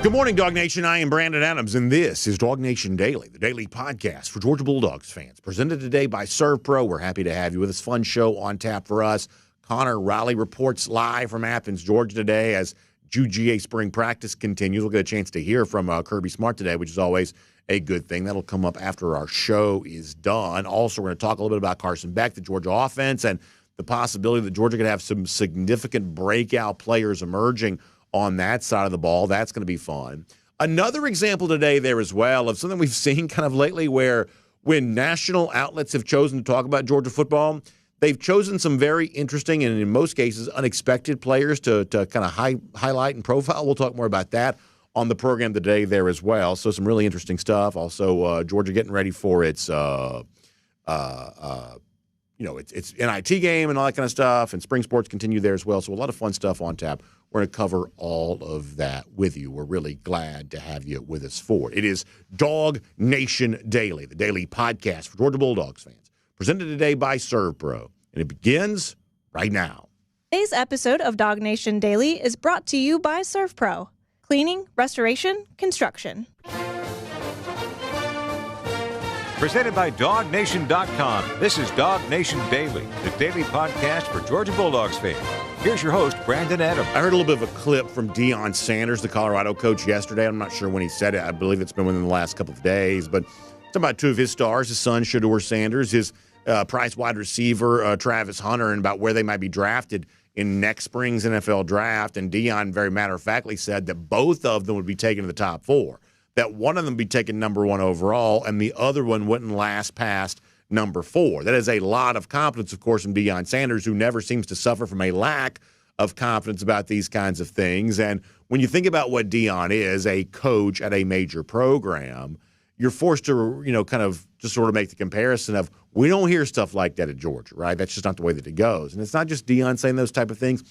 Good morning, Dawg Nation. I am Brandon Adams, and this is DawgNation Daily, the daily podcast for Georgia Bulldogs fans. Presented today by ServPro. We're happy to have you with us. Fun show on tap for us. Connor Riley reports live from Athens, Georgia today as UGA spring practice continues. We'll get a chance to hear from Kirby Smart today, which is always a good thing. That'll come up after our show is done. Also, we're going to talk a little bit about Carson Beck, the Georgia offense, and the possibility that Georgia could have some significant breakout players emerging on that side of the ball. That's going to be fun. Another example today there as well of something we've seen kind of lately where when national outlets have chosen to talk about Georgia football, they've chosen some very interesting and in most cases unexpected players to kind of highlight and profile. We'll talk more about that on the program today there as well. So some really interesting stuff. Also, Georgia getting ready for its its NIT game and all that kind of stuff, and spring sports continue there as well. So a lot of fun stuff on tap. We're going to cover all of that with you. We're really glad to have you with us for it. It is DawgNation Daily, the daily podcast for Georgia Bulldogs fans, presented today by ServPro, and it begins right now. Today's episode of DawgNation Daily is brought to you by ServPro, cleaning, restoration, construction. Presented by DawgNation.com. This is DawgNation Daily, the daily podcast for Georgia Bulldogs fans. Here's your host, Brandon Adams. I heard a little bit of a clip from Deion Sanders, the Colorado coach, yesterday. I'm not sure when he said it. I believe it's been within the last couple of days. But talking about two of his stars, his son, Shedeur Sanders, his prize wide receiver, Travis Hunter, and about where they might be drafted in next spring's NFL draft. And Deion very matter-of-factly said that both of them would be taken to the top four, that one of them be taken number one overall, and the other one wouldn't last past number four. That is a lot of confidence, of course, in Deion Sanders, who never seems to suffer from a lack of confidence about these kinds of things. And when you think about what Deion is, a coach at a major program, you're forced to, kind of just sort of make the comparison of we don't hear stuff like that at Georgia, right? That's just not the way that it goes. And it's not just Deion saying those type of things.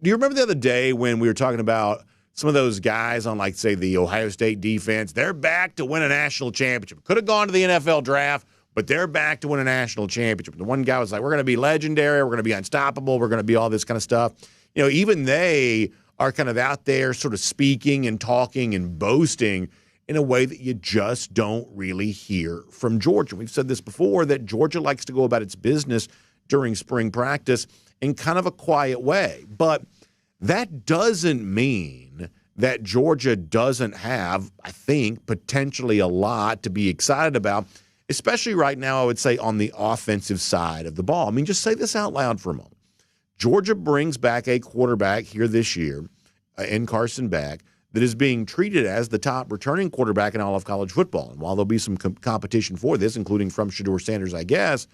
Do you remember the other day when we were talking about some of those guys on, like, say, the Ohio State defense? They're back to win a national championship. Could have gone to the NFL draft, but they're back to win a national championship. The one guy was like, we're going to be legendary, we're going to be unstoppable, we're going to be all this kind of stuff. Even they are kind of out there sort of speaking and talking and boasting in a way that you just don't really hear from Georgia. We've said this before, that Georgia likes to go about its business during spring practice in kind of a quiet way. But that doesn't mean that Georgia doesn't have, I think, potentially a lot to be excited about, especially right now, I would say, on the offensive side of the ball. I mean, just say this out loud for a moment. Georgia brings back a quarterback here this year in Carson Beck that is being treated as the top returning quarterback in all of college football. And while there'll be some competition for this, including from Shedeur Sanders, I guess,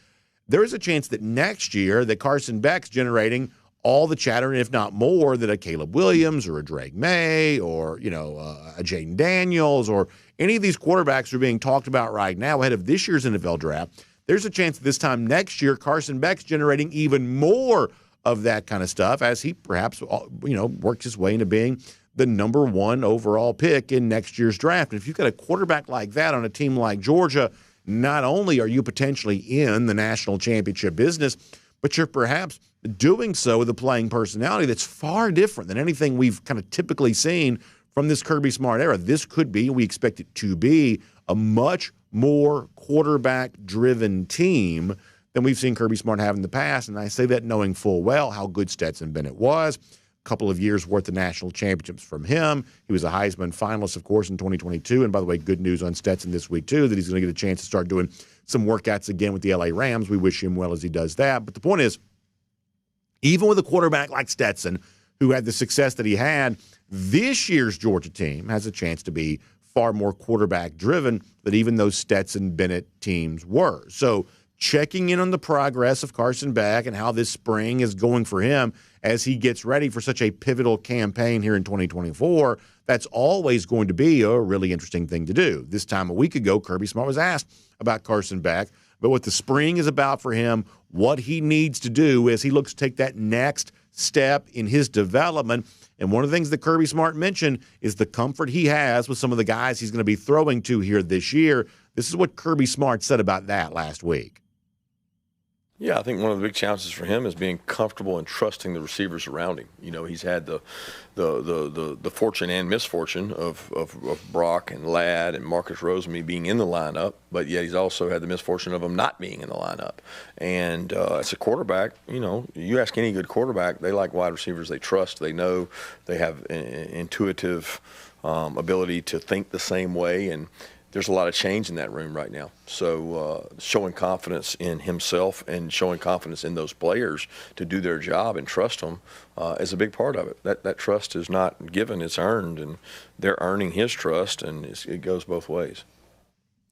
there is a chance that next year that Carson Beck's generating all the chatter, and if not more, that a Caleb Williams or a Drake May or, a Jaden Daniels or any of these quarterbacks who are being talked about right now ahead of this year's NFL draft, there's a chance that this time next year Carson Beck's generating even more of that kind of stuff as he perhaps, works his way into being the number one overall pick in next year's draft. And if you've got a quarterback like that on a team like Georgia, not only are you potentially in the national championship business, but you're perhaps doing so with a playing personality that's far different than anything we've kind of typically seen from this Kirby Smart era. This could be, we expect it to be, a much more quarterback-driven team than we've seen Kirby Smart have in the past. And I say that knowing full well how good Stetson Bennett was. A couple of years' worth of national championships from him. He was a Heisman finalist, of course, in 2022. And by the way, good news on Stetson this week, too, that he's going to get a chance to start doing some workouts again with the LA Rams. We wish him well as he does that. But the point is, even with a quarterback like Stetson, who had the success that he had, this year's Georgia team has a chance to be far more quarterback-driven than even those Stetson Bennett teams were. So checking in on the progress of Carson Beck and how this spring is going for him as he gets ready for such a pivotal campaign here in 2024, that's always going to be a really interesting thing to do. This time a week ago, Kirby Smart was asked about Carson Beck, but what the spring is about for him, what he needs to do as he looks to take that next step in his development. And one of the things that Kirby Smart mentioned is the comfort he has with some of the guys he's going to be throwing to here this year. This is what Kirby Smart said about that last week. Yeah, I think one of the big challenges for him is being comfortable and trusting the receivers around him. You know, he's had the fortune and misfortune of Brock and Ladd and Marcus Rosemy being in the lineup, but yet he's also had the misfortune of them not being in the lineup. And as a quarterback, you know, you ask any good quarterback, they like wide receivers they trust, they know, they have intuitive ability to think the same way, and there's a lot of change in that room right now. So showing confidence in himself and showing confidence in those players to do their job and trust them is a big part of it. That trust is not given, it's earned, and they're earning his trust, and it goes both ways.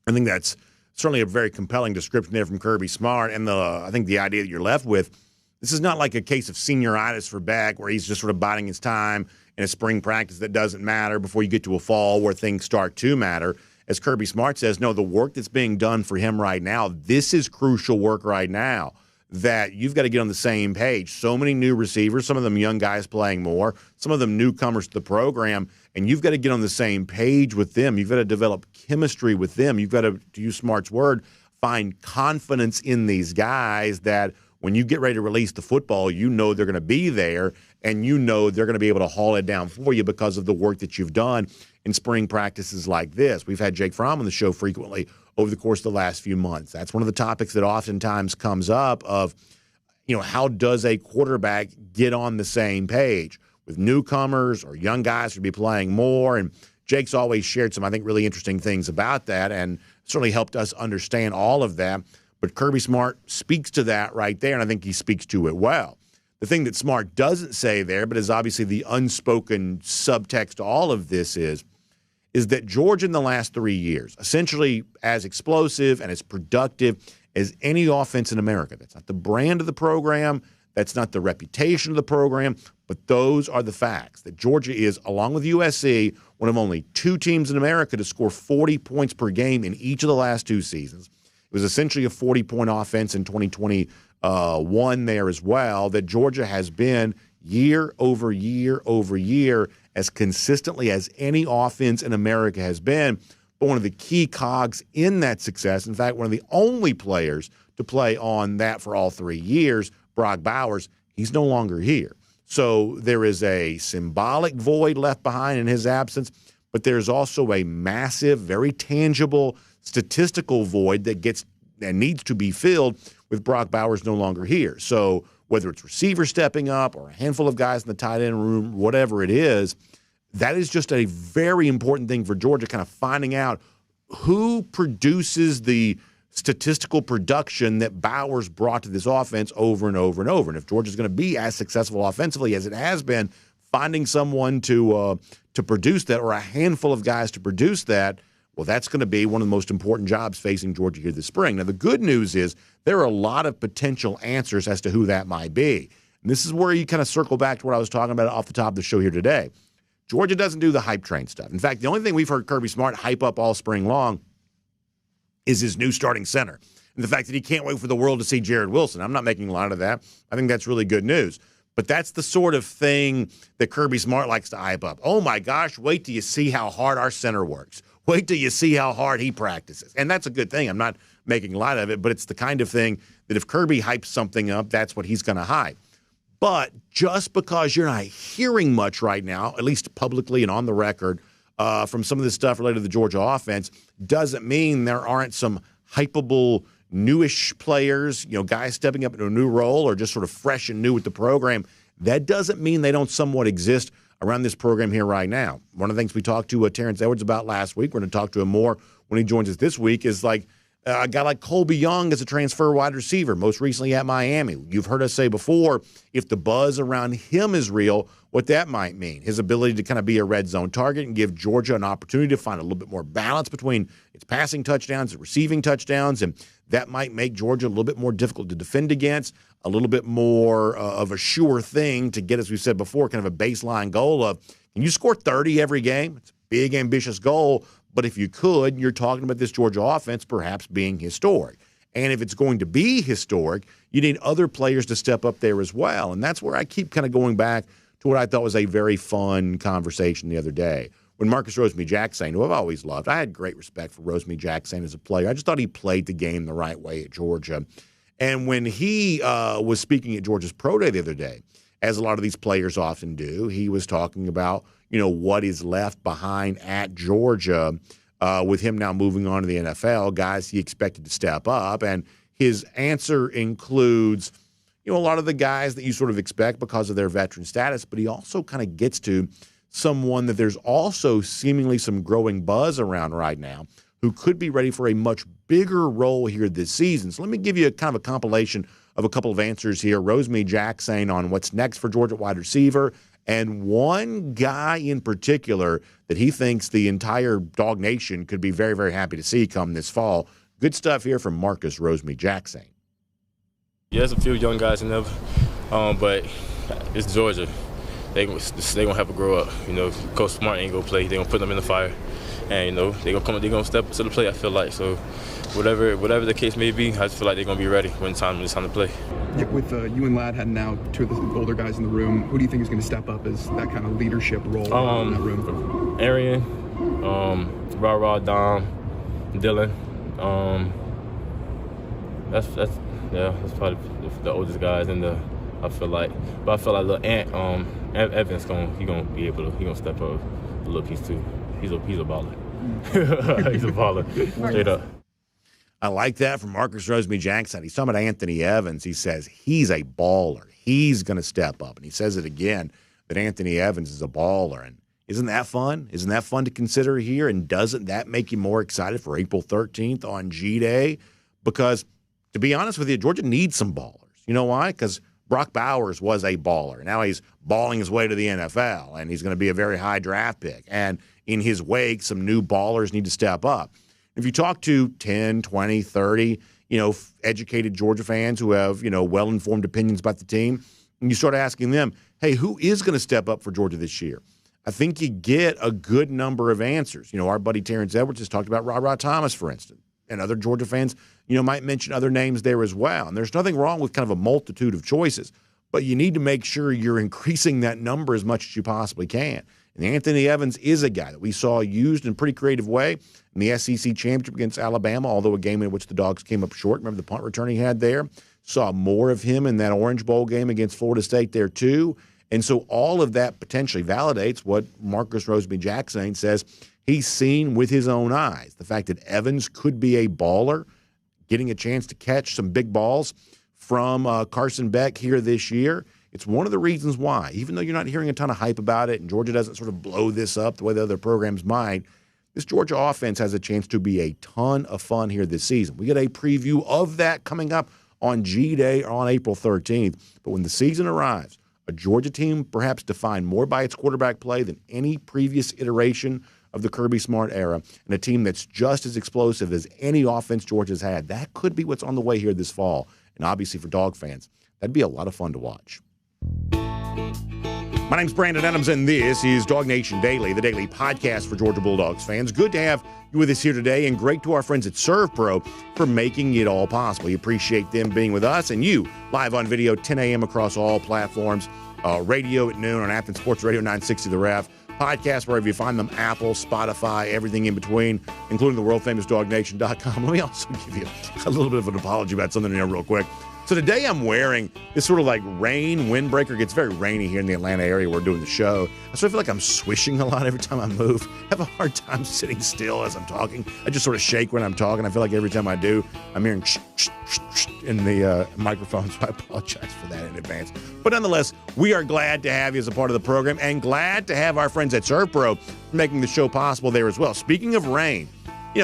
I think that's certainly a very compelling description there from Kirby Smart, and I think the idea that you're left with, this is not like a case of senioritis for Beck where he's just sort of biding his time in a spring practice that doesn't matter before you get to a fall where things start to matter. As Kirby Smart says, no, the work that's being done for him right now, this is crucial work right now, that you've got to get on the same page. So many new receivers, some of them young guys playing more, some of them newcomers to the program, and you've got to get on the same page with them. You've got to develop chemistry with them. You've got to use Smart's word, find confidence in these guys that when you get ready to release the football, you know they're going to be there, and you know they're going to be able to haul it down for you because of the work that you've done in spring practices like this. We've had Jake Fromm on the show frequently over the course of the last few months. That's one of the topics that oftentimes comes up of, you know, how does a quarterback get on the same page with newcomers or young guys who be playing more? And Jake's always shared some, I think, really interesting things about that and certainly helped us understand all of that. But Kirby Smart speaks to that right there, and I think he speaks to it well. The thing that Smart doesn't say there, but is obviously the unspoken subtext to all of this is that Georgia in the last 3 years, essentially as explosive and as productive as any offense in America. That's not the brand of the program. That's not the reputation of the program. But those are the facts, that Georgia is, along with USC, one of only 2 teams in America to score 40 points per game in each of the last 2 seasons. It was essentially a 40-point offense in 2021 there as well, that Georgia has been year over year over year as consistently as any offense in America has been. But one of the key cogs in that success, in fact, one of the only players to play on that for all 3 years, Brock Bowers, he's no longer here. So there is a symbolic void left behind in his absence, but there's also a massive, very tangible statistical void that needs to be filled with Brock Bowers no longer here. So whether it's receiver stepping up or a handful of guys in the tight end room, whatever it is, that is just a very important thing for Georgia, kind of finding out who produces the statistical production that Bowers brought to this offense over and over and over. And if Georgia's going to be as successful offensively as it has been, finding someone to produce that, or a handful of guys to produce that, well, that's going to be one of the most important jobs facing Georgia here this spring. Now, the good news is there are a lot of potential answers as to who that might be. And this is where you kind of circle back to what I was talking about off the top of the show here today. Georgia doesn't do the hype train stuff. In fact, the only thing we've heard Kirby Smart hype up all spring long is his new starting center, and the fact that he can't wait for the world to see Jared Wilson. I'm not making a lot of that. I think that's really good news. But that's the sort of thing that Kirby Smart likes to hype up. Oh, my gosh, wait till you see how hard our center works. Wait till you see how hard he practices. And that's a good thing. I'm not making light of it, but it's the kind of thing that if Kirby hypes something up, that's what he's going to hype. But just because you're not hearing much right now, at least publicly and on the record, from some of this stuff related to the Georgia offense, doesn't mean there aren't some hypeable, newish players, guys stepping up into a new role or just sort of fresh and new with the program. That doesn't mean they don't somewhat exist around this program here right now. One of the things we talked to Terrence Edwards about last week, we're going to talk to him more when he joins us this week, is like a guy like Colby Young as a transfer wide receiver, most recently at Miami. You've heard us say before, if the buzz around him is real, what that might mean. His ability to kind of be a red zone target and give Georgia an opportunity to find a little bit more balance between its passing touchdowns and receiving touchdowns, and that might make Georgia a little bit more difficult to defend against, a little bit more of a sure thing to get, as we said before, kind of a baseline goal of, can you score 30 every game? It's a big, ambitious goal, but if you could, you're talking about this Georgia offense perhaps being historic. And if it's going to be historic, you need other players to step up there as well. And that's where I keep kind of going back to what I thought was a very fun conversation the other day. When Marcus Rosemy-Jacksaint, who I've always loved, I had great respect for Rosemy-Jacksaint as a player. I just thought he played the game the right way at Georgia. And when he was speaking at Georgia's Pro Day the other day, as a lot of these players often do, he was talking about, what is left behind at Georgia with him now moving on to the NFL, guys he expected to step up. And his answer includes, a lot of the guys that you sort of expect because of their veteran status, but he also kind of gets to someone that there's also seemingly some growing buzz around right now who could be ready for a much bigger role here this season. So let me give you a kind of a compilation of a couple of answers here. Rosemy-Jacksaint on what's next for Georgia wide receiver, and one guy in particular that he thinks the entire Dawg Nation could be very, very happy to see come this fall. Good stuff here from Marcus Rosemy-Jacksaint. Yeah, there's a few young guys in there, but it's Georgia. They gonna have to grow up. Coach Smart ain't gonna play. They gonna put them in the fire, and they gonna step up to the plate. I feel like so. Whatever the case may be, I just feel like they're gonna be ready when it's time to play. Yeah, with you and Ladd had now two of the older guys in the room, who do you think is going to step up as that kind of leadership role in that room? Arian, Dom, Dylan. That's probably the oldest guys in the. I feel like little Ant, Evans gonna step up a little piece too. He's a baller. He's a baller, straight up. I like that from Marcus Rosemy-Jacksaint. He's talking about Anthony Evans. He says he's a baller. He's going to step up. And he says it again, that Anthony Evans is a baller. And isn't that fun? Isn't that fun to consider here? And doesn't that make you more excited for April 13th on G-Day? Because, to be honest with you, Georgia needs some ballers. You know why? Because Brock Bowers was a baller. Now he's balling his way to the NFL, and he's going to be a very high draft pick. And in his wake, some new ballers need to step up. If you talk to 10, 20, 30, educated Georgia fans who have, well-informed opinions about the team, and you start asking them, hey, who is going to step up for Georgia this year? I think you get a good number of answers. Our buddy Terrence Edwards has talked about Rod Thomas, for instance, and other Georgia fans, might mention other names there as well. And there's nothing wrong with kind of a multitude of choices, but you need to make sure you're increasing that number as much as you possibly can. And Anthony Evans is a guy that we saw used in a pretty creative way in the SEC championship against Alabama, although a game in which the Dogs came up short. Remember the punt return he had there? Saw more of him in that Orange Bowl game against Florida State there too. And so all of that potentially validates what Marcus Rosemy-Jacksaint says he's seen with his own eyes. The fact that Evans could be a baller, getting a chance to catch some big balls from Carson Beck here this year. It's one of the reasons why, even though you're not hearing a ton of hype about it and Georgia doesn't sort of blow this up the way the other programs might, this Georgia offense has a chance to be a ton of fun here this season. We get a preview of that coming up on G-Day on April 13th. But when the season arrives, a Georgia team perhaps defined more by its quarterback play than any previous iteration of the Kirby Smart era, and a team that's just as explosive as any offense Georgia's had, that could be what's on the way here this fall. And obviously for Dog fans, that'd be a lot of fun to watch. My name's Brandon Adams, and this is DawgNation Daily, the daily podcast for Georgia Bulldogs fans. Good to have you with us here today, and great to our friends at ServPro for making it all possible. We appreciate them being with us, and you live on video 10 a.m. across all platforms, radio at noon on Athens Sports Radio 960 The Ref, podcast wherever you find them, Apple, Spotify, everything in between, including the world-famous DawgNation.com. Let me also give you a little bit of an apology about something here real quick. So today I'm wearing this sort of like rain windbreaker. It gets very rainy here in the Atlanta area. We're doing the show. So I feel like I'm swishing a lot every time I move. I have a hard time sitting still as I'm talking. I just sort of shake when I'm talking. I feel like every time I do, I'm hearing in the microphone. So I apologize for that in advance. But nonetheless, we are glad to have you as a part of the program and glad to have our friends at ServPro making the show possible there as well. Speaking of rain,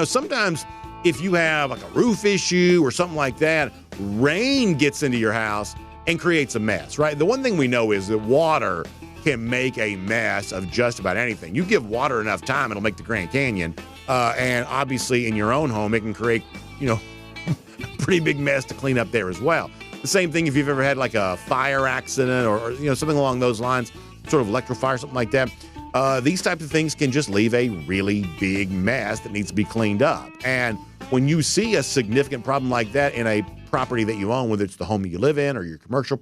sometimes if you have like a roof issue or something like that, rain gets into your house and creates a mess, right? The one thing we know is that water can make a mess of just about anything. You give water enough time, it'll make the Grand Canyon. And obviously in your own home, it can create, a pretty big mess to clean up there as well. The same thing if you've ever had like a fire accident or something along those lines, sort of electrofire, something like that. These types of things can just leave a really big mess that needs to be cleaned up. And when you see a significant problem like that in a property that you own, whether it's the home that you live in or your commercial,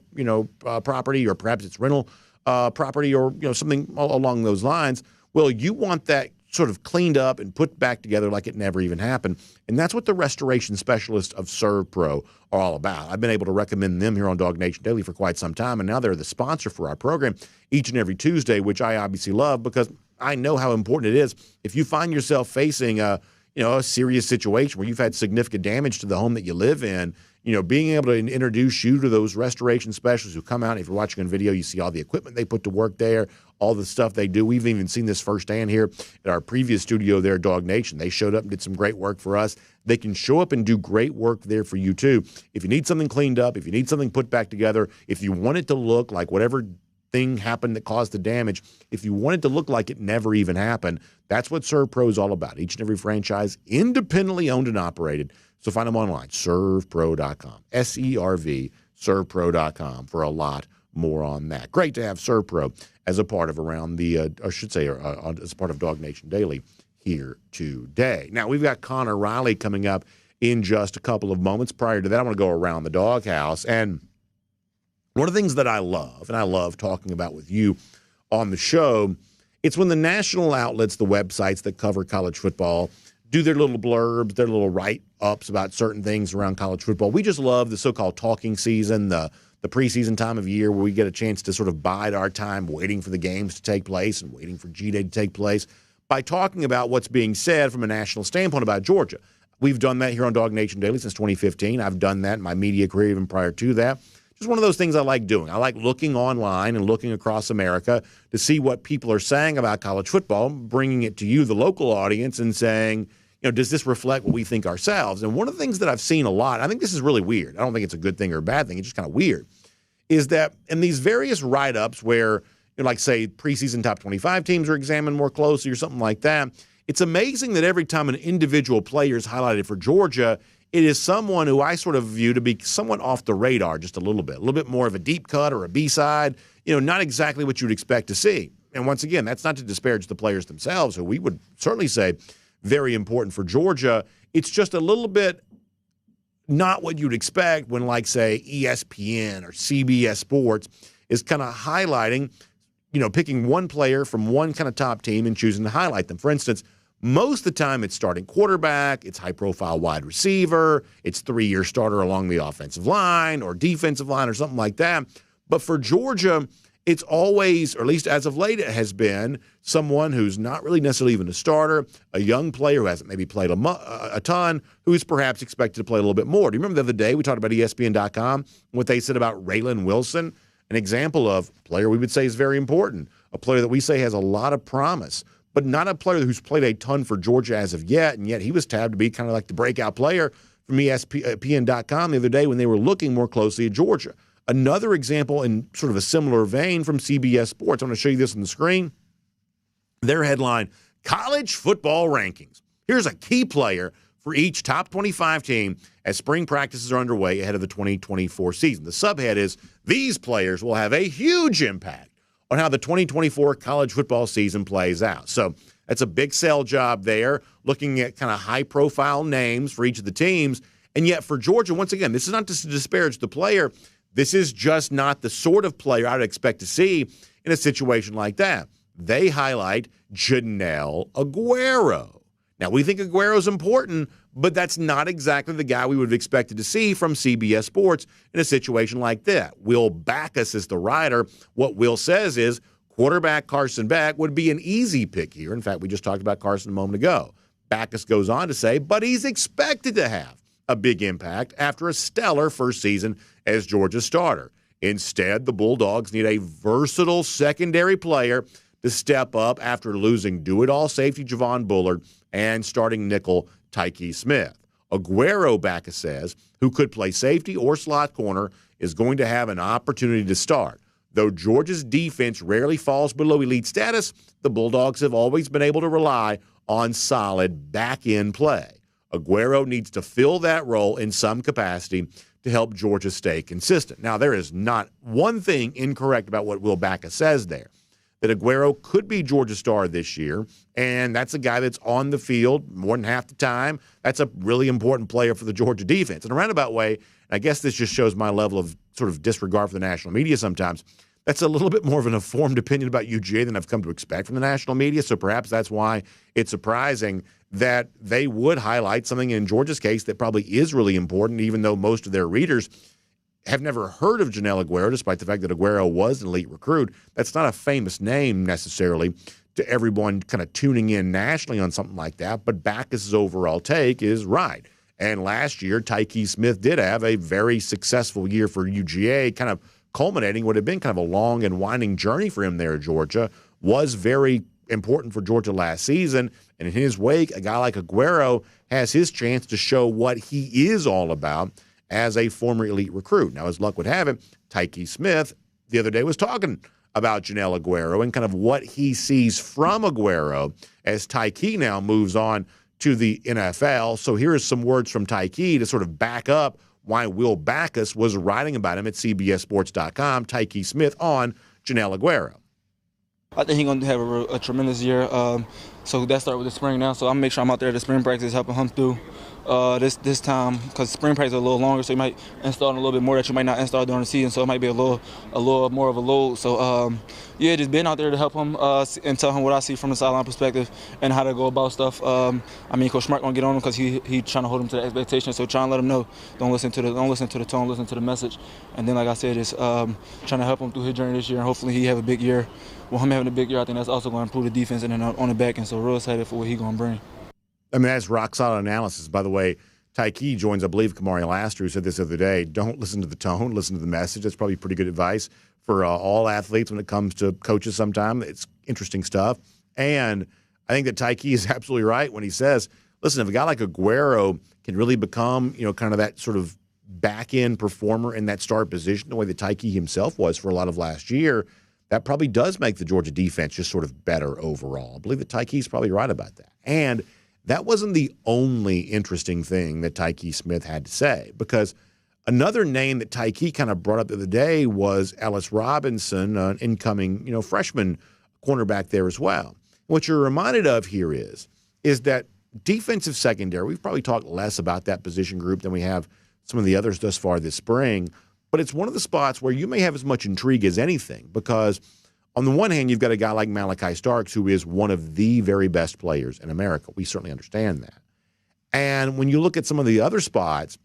property, or perhaps it's rental property or, something along those lines, well, you want that sort of cleaned up and put back together like it never even happened. And that's what the restoration specialists of ServPro are all about. I've been able to recommend them here on DawgNation Daily for quite some time, and now they're the sponsor for our program each and every Tuesday, which I obviously love because I know how important it is. If you find yourself facing a serious situation where you've had significant damage to the home that you live in, being able to introduce you to those restoration specialists who come out. If you're watching on video, you see all the equipment they put to work there, all the stuff they do. We've even seen this firsthand here at our previous studio there at DawgNation. They showed up and did some great work for us. They can show up and do great work there for you too. If you need something cleaned up, if you need something put back together, if you want it to look like whatever thing happened that caused the damage, if you want it to look like it never even happened, that's what ServPro is all about. Each and every franchise, independently owned and operated. So find them online, servpro.com, S-E-R-V, servpro.com for a lot more on that. Great to have ServPro as a part of as a part of DawgNation Daily here today. Now, we've got Connor Riley coming up in just a couple of moments. Prior to that, I want to go around the doghouse. And one of the things that I love, and I love talking about with you on the show, it's when the national outlets, the websites that cover college football, do their little blurbs, their little write-ups about certain things around college football. We just love the so-called talking season, the preseason time of year where we get a chance to sort of bide our time waiting for the games to take place and waiting for G-Day to take place by talking about what's being said from a national standpoint about Georgia. We've done that here on DawgNation Daily since 2015. I've done that in my media career even prior to that. Just one of those things I like doing. I like looking online and looking across America to see what people are saying about college football, bringing it to you, the local audience, and saying, does this reflect what we think ourselves? And one of the things that I've seen a lot, I think this is really weird. I don't think it's a good thing or a bad thing. It's just kind of weird, is that in these various write-ups where, like, say, preseason top 25 teams are examined more closely or something like that, it's amazing that every time an individual player is highlighted for Georgia, it is someone who I sort of view to be somewhat off the radar just a little bit more of a deep cut or a B-side, not exactly what you'd expect to see. And once again, that's not to disparage the players themselves, who we would certainly say very important for Georgia. It's just a little bit not what you'd expect when, like, say, ESPN or CBS Sports is kind of highlighting, picking one player from one kind of top team and choosing to highlight them. For instance, most of the time it's starting quarterback, it's high-profile wide receiver, it's three-year starter along the offensive line or defensive line or something like that. But for Georgia, it's always, or at least as of late it has been, someone who's not really necessarily even a starter, a young player who hasn't maybe played a ton, who's perhaps expected to play a little bit more. Do you remember the other day we talked about ESPN.com, what they said about Raylan Wilson? An example of a player we would say is very important, a player that we say has a lot of promise, but not a player who's played a ton for Georgia as of yet, and yet he was tabbed to be kind of like the breakout player from ESPN.com the other day when they were looking more closely at Georgia. Another example in sort of a similar vein from CBS Sports. I'm going to show you this on the screen. Their headline, College Football Rankings. Here's a key player for each top 25 team as spring practices are underway ahead of the 2024 season. The subhead is, these players will have a huge impact on how the 2024 college football season plays out. So that's a big sell job there, looking at kind of high-profile names for each of the teams. And yet for Georgia, once again, this is not to disparage the player. This is just not the sort of player I would expect to see in a situation like that. They highlight Joenel Aguero. Now, we think Aguero's important, but that's not exactly the guy we would have expected to see from CBS Sports in a situation like that. Will Backus is the writer. What Will says is quarterback Carson Beck would be an easy pick here. In fact, we just talked about Carson a moment ago. Backus goes on to say, but he's expected to have a big impact after a stellar first season as Georgia's starter. Instead, the Bulldogs need a versatile secondary player to step up after losing do-it-all safety Javon Bullard and starting nickel Tykee Smith. Aguero, Backus says, who could play safety or slot corner, is going to have an opportunity to start. Though Georgia's defense rarely falls below elite status, the Bulldogs have always been able to rely on solid back-end play. Aguero needs to fill that role in some capacity to help Georgia stay consistent. Now, there is not one thing incorrect about what Will Backus says there, that Aguero could be Georgia's star this year, and that's a guy that's on the field more than half the time. That's a really important player for the Georgia defense. In a roundabout way, and I guess this just shows my level of sort of disregard for the national media sometimes, That's a little bit more of an informed opinion about UGA than I've come to expect from the national media. So perhaps that's why it's surprising that they would highlight something in Georgia's case that probably is really important, even though most of their readers have never heard of Joenel Aguero, despite the fact that Aguero was an elite recruit. That's not a famous name necessarily to everyone kind of tuning in nationally on something like that. But Backus's overall take is right. And last year, Tykee Smith did have a very successful year for UGA, kind of culminating what had been kind of a long and winding journey for him there at Georgia, was very important for Georgia last season. And in his wake, a guy like Aguero has his chance to show what he is all about as a former elite recruit. Now, as luck would have it, Tykee Smith the other day was talking about Joenel Aguero and kind of what he sees from Aguero as Tykee now moves on to the NFL. So here is some words from Tykee to sort of back up why Will Backus was writing about him at CBSSports.com. Tykee Smith on Joenel Aguero. I think he's going to have a tremendous year. So that started with the spring now. So I'm going to make sure I'm out there at the spring practice helping him through this time, because spring practice is a little longer, so you might install a little bit more that you might not install during the season. So it might be a little more of a load. So yeah, just being out there to help him and tell him what I see from the sideline perspective and how to go about stuff. I mean, Coach Smart gonna get on him because he trying to hold him to the expectation. So trying to let him know, don't listen to the tone, listen to the message. And then, like I said, just trying to help him through his journey this year, and hopefully he have a big year. Well, him having a big year, I think that's also going to improve the defense and then on the back end. So real excited for what he's going to bring. I mean, that's rock solid analysis. By the way, Tykee joins, I believe, Kamari Laster, who said this the other day. Don't listen to the tone, listen to the message. That's probably pretty good advice for all athletes when it comes to coaches sometimes. It's interesting stuff. And I think that Tykee is absolutely right when he says, listen, if a guy like Aguero can really become, kind of that sort of back-end performer in that start position, the way that Tykee himself was for a lot of last year, that probably does make the Georgia defense just sort of better overall. I believe that Tykee's probably right about that. And that wasn't the only interesting thing that Tykee Smith had to say, because another name that Tykee kind of brought up the other day was Ellis Robinson, an incoming, freshman cornerback there as well. What you're reminded of here is that defensive secondary, we've probably talked less about that position group than we have some of the others thus far this spring, but it's one of the spots where you may have as much intrigue as anything, because on the one hand, you've got a guy like Malachi Starks, who is one of the very best players in America. We certainly understand that. And when you look at some of the other spots,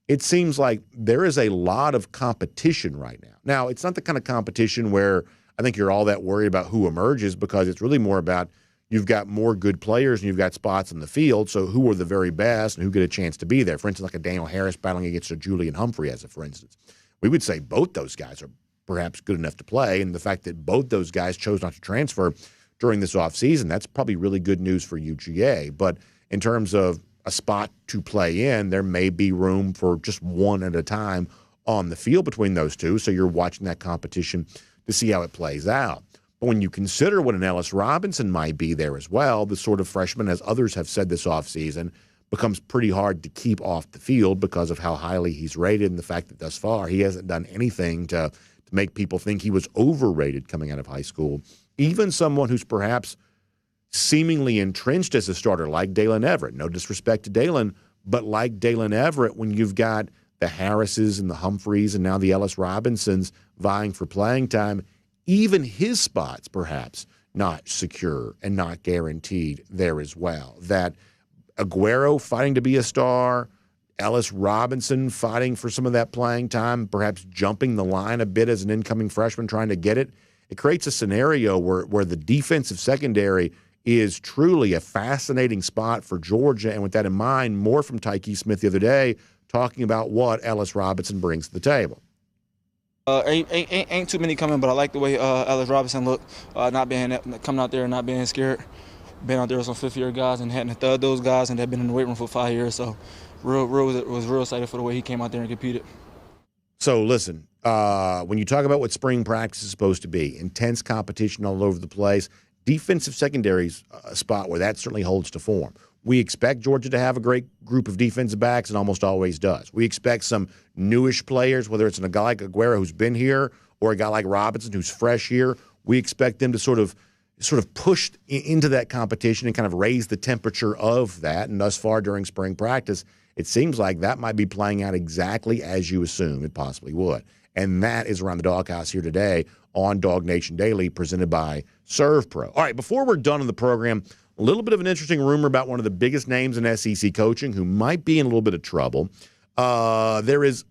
it seems like there is a lot of competition right now. Now, it's not the kind of competition where I think you're all that worried about who emerges, because it's really more about you've got more good players and you've got spots in the field, so who are the very best and who get a chance to be there. For instance, like a Daniel Harris battling against a Julian Humphrey, as a for instance. We would say both those guys are perhaps good enough to play, and the fact that both those guys chose not to transfer during this offseason, that's probably really good news for UGA. But in terms of a spot to play in, there may be room for just one at a time on the field between those two, so you're watching that competition to see how it plays out. But when you consider what an Ellis Robinson might be there as well, the sort of freshman, as others have said this offseason, becomes pretty hard to keep off the field because of how highly he's rated and the fact that thus far he hasn't done anything to make people think he was overrated coming out of high school. Even someone who's perhaps seemingly entrenched as a starter, like Dalen Everett. No disrespect to Dalen, but like Dalen Everett, when you've got the Harrises and the Humphreys and now the Ellis Robinsons vying for playing time, even his spot's perhaps not secure and not guaranteed there as well. That Aguero fighting to be a star, Ellis Robinson fighting for some of that playing time, perhaps jumping the line a bit as an incoming freshman trying to get it. It creates a scenario where the defensive secondary is truly a fascinating spot for Georgia. And with that in mind, more from Tykee Smith the other day talking about what Ellis Robinson brings to the table. Ain't too many coming, but I like the way Ellis Robinson looked, coming out there and not being scared. Been out there with some fifth-year guys and hadn't thud those guys, and they've been in the weight room for 5 years. So was real excited for the way he came out there and competed. So listen, when you talk about what spring practice is supposed to be, intense competition all over the place, defensive secondary's a spot where that certainly holds to form. We expect Georgia to have a great group of defensive backs, and almost always does. We expect some newish players, whether it's a guy like Aguero who's been here or a guy like Robinson who's fresh here. We expect them to sort of push into that competition and kind of raise the temperature of that. And thus far during spring practice, it seems like that might be playing out exactly as you assume it possibly would. And that is around the doghouse here today on DawgNation Daily, presented by ServPro. All right, before we're done in the program, a little bit of an interesting rumor about one of the biggest names in SEC coaching who might be in a little bit of trouble. There is,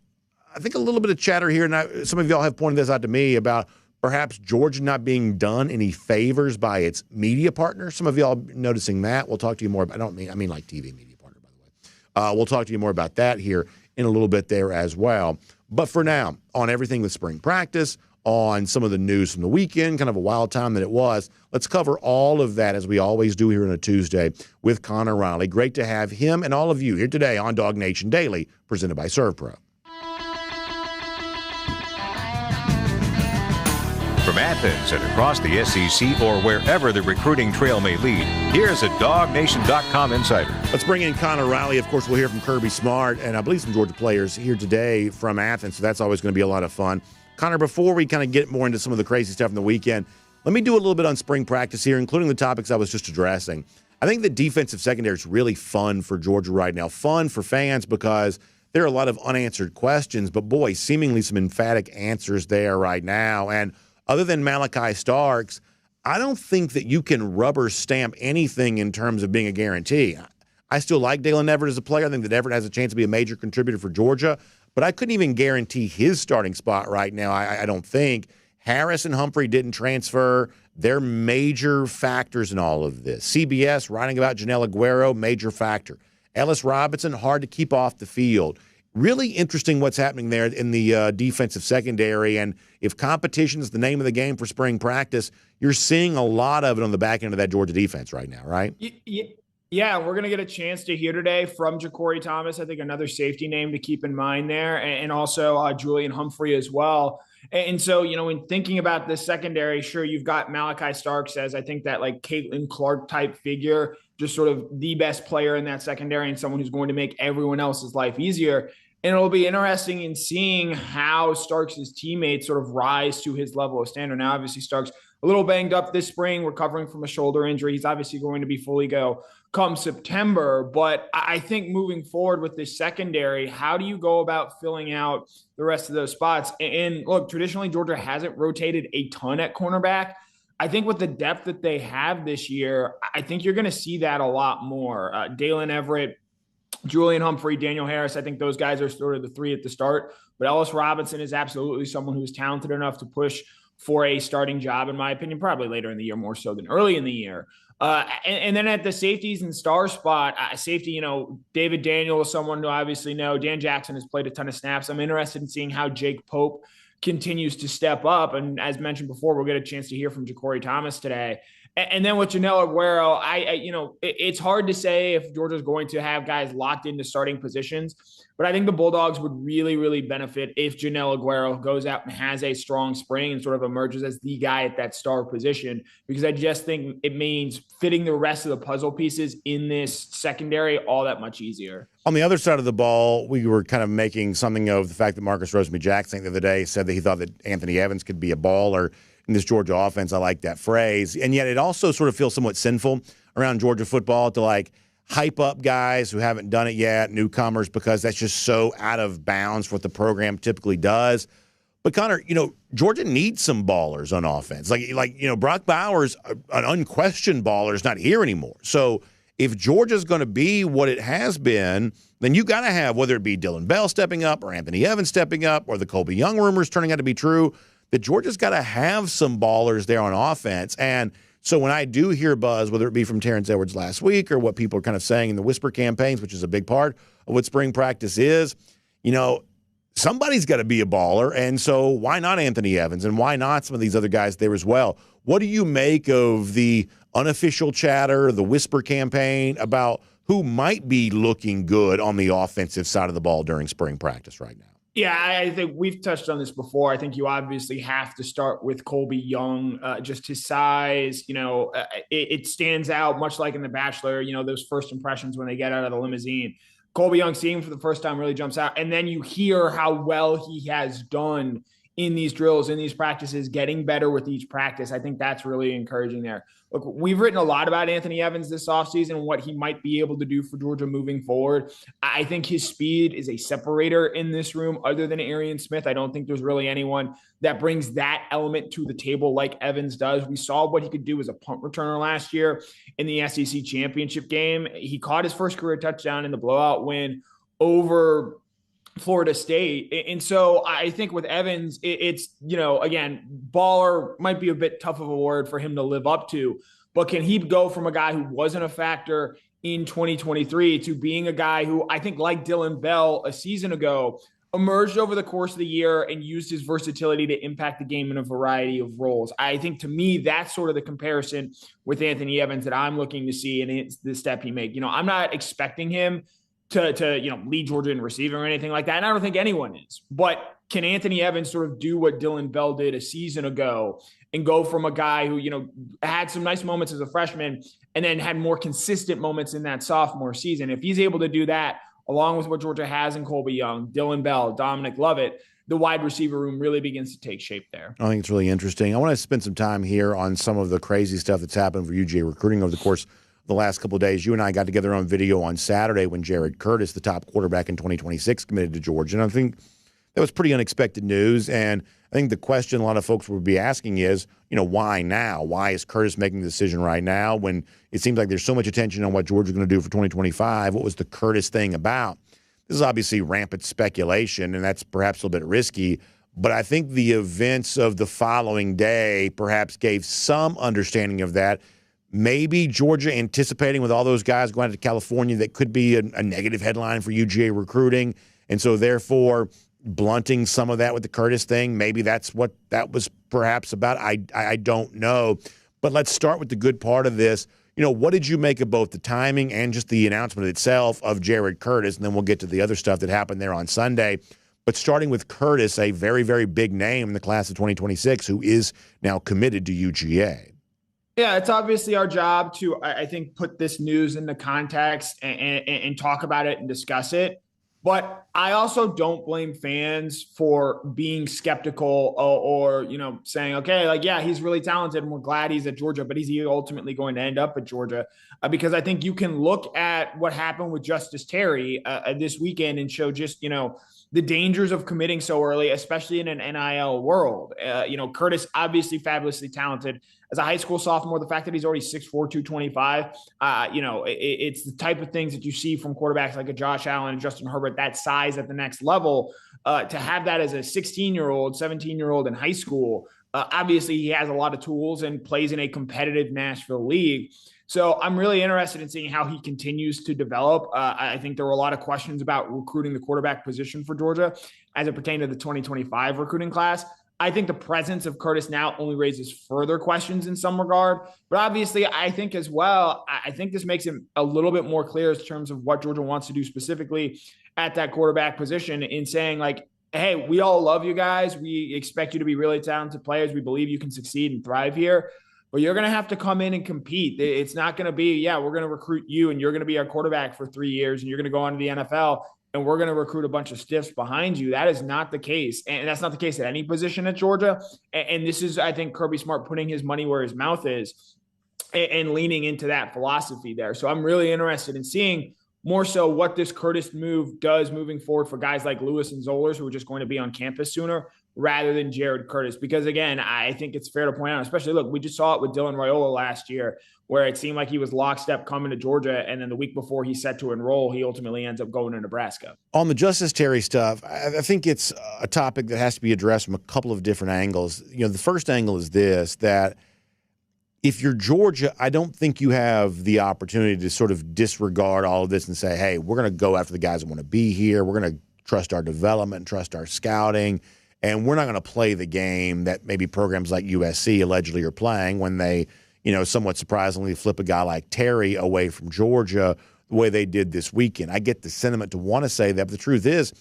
I think, a little bit of chatter here, and some of y'all have pointed this out to me about perhaps Georgia not being done any favors by its media partner. Some of y'all noticing that. We'll talk to you more about, I mean like TV media partner, by the way. We'll talk to you more about that here in a little bit there as well. But for now, on everything with spring practice, on some of the news from the weekend, kind of a wild time that it was, let's cover all of that as we always do here on a Tuesday with Connor Riley. Great to have him and all of you here today on DawgNation Daily, presented by ServPro. From Athens and across the SEC or wherever the recruiting trail may lead, here's a DawgNation.com insider. Let's bring in Connor Riley. Of course, we'll hear from Kirby Smart and I believe some Georgia players here today from Athens, so that's always going to be a lot of fun. Connor, before we kind of get more into some of the crazy stuff in the weekend, let me do a little bit on spring practice here, including the topics I was just addressing. I think the defensive secondary is really fun for Georgia right now. Fun for fans because there are a lot of unanswered questions, but boy, seemingly some emphatic answers there right now. And other than Malachi Starks, I don't think that you can rubber stamp anything in terms of being a guarantee. I still like Dalen Everett as a player. I think that Everett has a chance to be a major contributor for Georgia, but I couldn't even guarantee his starting spot right now. I don't think. Harris and Humphrey didn't transfer. They're major factors in all of this. CBS writing about Joenel Aguero, major factor. Ellis Robinson, hard to keep off the field. Really interesting what's happening there in the defensive secondary. And if competition is the name of the game for spring practice, you're seeing a lot of it on the back end of that Georgia defense right now, right? Yeah, we're going to get a chance to hear today from Ja'Cory Thomas, I think another safety name to keep in mind there, and also Julian Humphrey as well. And so, in thinking about this secondary, sure, you've got Malachi Starks as, I think, that like Caitlin Clark type figure, just sort of the best player in that secondary and someone who's going to make everyone else's life easier. And it'll be interesting in seeing how Starks' teammates sort of rise to his level of standard. Now, obviously, Starks a little banged up this spring, recovering from a shoulder injury. He's obviously going to be fully go come September. But I think moving forward with this secondary, how do you go about filling out the rest of those spots? And look, traditionally, Georgia hasn't rotated a ton at cornerback. I think with the depth that they have this year, I think you're going to see that a lot more. Dalen Everett, Julian Humphrey, Daniel Harris, I think those guys are sort of the three at the start. But Ellis Robinson is absolutely someone who's talented enough to push for a starting job, in my opinion, probably later in the year more so than early in the year. And then at the safeties and star spot, safety, David Daniel is someone to obviously know. Dan Jackson has played a ton of snaps. I'm interested in seeing how Jake Pope continues to step up. And as mentioned before, we'll get a chance to hear from Ja'Cory Thomas today. And then with Joenel Aguero, it's hard to say if Georgia's going to have guys locked into starting positions, but I think the Bulldogs would really, really benefit if Joenel Aguero goes out and has a strong spring and sort of emerges as the guy at that star position, because I just think it means fitting the rest of the puzzle pieces in this secondary all that much easier. On the other side of the ball, we were kind of making something of the fact that Marcus Rosemy-Jacksaint the other day said that he thought that Anthony Evans could be a baller in this Georgia offense. I like that phrase. And yet it also sort of feels somewhat sinful around Georgia football to like hype up guys who haven't done it yet, newcomers, because that's just so out of bounds for what the program typically does. But Connor, Georgia needs some ballers on offense. Like Brock Bowers, an unquestioned baller, is not here anymore. So if Georgia's going to be what it has been, then you got to have, whether it be Dylan Bell stepping up or Anthony Evans stepping up or the Colby Young rumors turning out to be true, that Georgia's got to have some ballers there on offense. And so when I do hear buzz, whether it be from Terrence Edwards last week or what people are kind of saying in the whisper campaigns, which is a big part of what spring practice is, somebody's got to be a baller. And so why not Anthony Evans? And why not some of these other guys there as well? What do you make of the unofficial chatter, the whisper campaign about who might be looking good on the offensive side of the ball during spring practice right now? Yeah, I think we've touched on this before. I think you obviously have to start with Colby Young, just his size. It stands out, much like in The Bachelor, those first impressions when they get out of the limousine. Colby Young seeing him for the first time really jumps out. And then you hear how well he has done in these drills, in these practices, getting better with each practice. I think that's really encouraging there. Look, we've written a lot about Anthony Evans this offseason and what he might be able to do for Georgia moving forward. I think his speed is a separator in this room other than Arian Smith. I don't think there's really anyone that brings that element to the table like Evans does. We saw what he could do as a punt returner last year in the SEC championship game. He caught his first career touchdown in the blowout win over Florida State. And so I think with Evans, it's, again, baller might be a bit tough of a word for him to live up to, but can he go from a guy who wasn't a factor in 2023 to being a guy who I think, like Dylan Bell a season ago, emerged over the course of the year and used his versatility to impact the game in a variety of roles. I think, to me, that's sort of the comparison with Anthony Evans that I'm looking to see, and it's the step he made. I'm not expecting him to lead Georgia in receiving or anything like that. And I don't think anyone is. But can Anthony Evans sort of do what Dylan Bell did a season ago and go from a guy who, had some nice moments as a freshman and then had more consistent moments in that sophomore season? If he's able to do that, along with what Georgia has in Colby Young, Dylan Bell, Dominic Lovett, the wide receiver room really begins to take shape there. I think it's really interesting. I want to spend some time here on some of the crazy stuff that's happened for UGA recruiting over the course the last couple of days. You and I got together on video on Saturday when Jared Curtis, the top quarterback in 2026, committed to Georgia. And I think that was pretty unexpected news. And I think the question a lot of folks would be asking is, why now? Why is Curtis making the decision right now when it seems like there's so much attention on what Georgia's going to do for 2025? What was the Curtis thing about? This is obviously rampant speculation, and that's perhaps a little bit risky. But I think the events of the following day perhaps gave some understanding of that. Maybe Georgia anticipating with all those guys going to California that could be a negative headline for UGA recruiting. And so therefore blunting some of that with the Curtis thing. Maybe that's what that was perhaps about. I don't know. But let's start with the good part of this. What did you make of both the timing and just the announcement itself of Jared Curtis? And then we'll get to the other stuff that happened there on Sunday. But starting with Curtis, a very, very big name in the class of 2026 who is now committed to UGA. Yeah, it's obviously our job to, I think, put this news into context and talk about it and discuss it. But I also don't blame fans for being skeptical or saying, okay, he's really talented and we're glad he's at Georgia, but is he ultimately going to end up at Georgia? Because I think you can look at what happened with Justus Terry this weekend and show just, the dangers of committing so early, especially in an NIL world. Curtis, obviously fabulously talented. As a high school sophomore, the fact that he's already 6'4", 225, it's the type of things that you see from quarterbacks like a Josh Allen and Justin Herbert, that size at the next level. To have that as a 16-year-old, 17-year-old in high school, obviously he has a lot of tools and plays in a competitive Nashville league. So I'm really interested in seeing how he continues to develop. I think there were a lot of questions about recruiting the quarterback position for Georgia as it pertained to the 2025 recruiting class. I think the presence of Curtis now only raises further questions in some regard. But obviously, I think as well, I think this makes it a little bit more clear in terms of what Georgia wants to do specifically at that quarterback position in saying, hey, we all love you guys. We expect you to be really talented players. We believe you can succeed and thrive here. But you're going to have to come in and compete. It's not going to be, we're going to recruit you and you're going to be our quarterback for 3 years and you're going to go on to the NFL and we're going to recruit a bunch of stiffs behind you. That is not the case. And that's not the case at any position at Georgia. And this is, I think, Kirby Smart putting his money where his mouth is and leaning into that philosophy there. So I'm really interested in seeing more so what this Curtis move does moving forward for guys like Lewis and Zollers, who are just going to be on campus sooner, rather than Jared Curtis. Because, again, I think it's fair to point out, especially, look, we just saw it with Dylan Raiola last year, where it seemed like he was lockstep coming to Georgia, and then the week before he's set to enroll, he ultimately ends up going to Nebraska. On the Justus Terry stuff, I think it's a topic that has to be addressed from a couple of different angles. The first angle is this, that if you're Georgia, I don't think you have the opportunity to sort of disregard all of this and say, hey, we're going to go after the guys that want to be here. We're going to trust our development, trust our scouting, and we're not going to play the game that maybe programs like USC allegedly are playing when they, somewhat surprisingly flip a guy like Terry away from Georgia the way they did this weekend. I get the sentiment to want to say that, but the truth is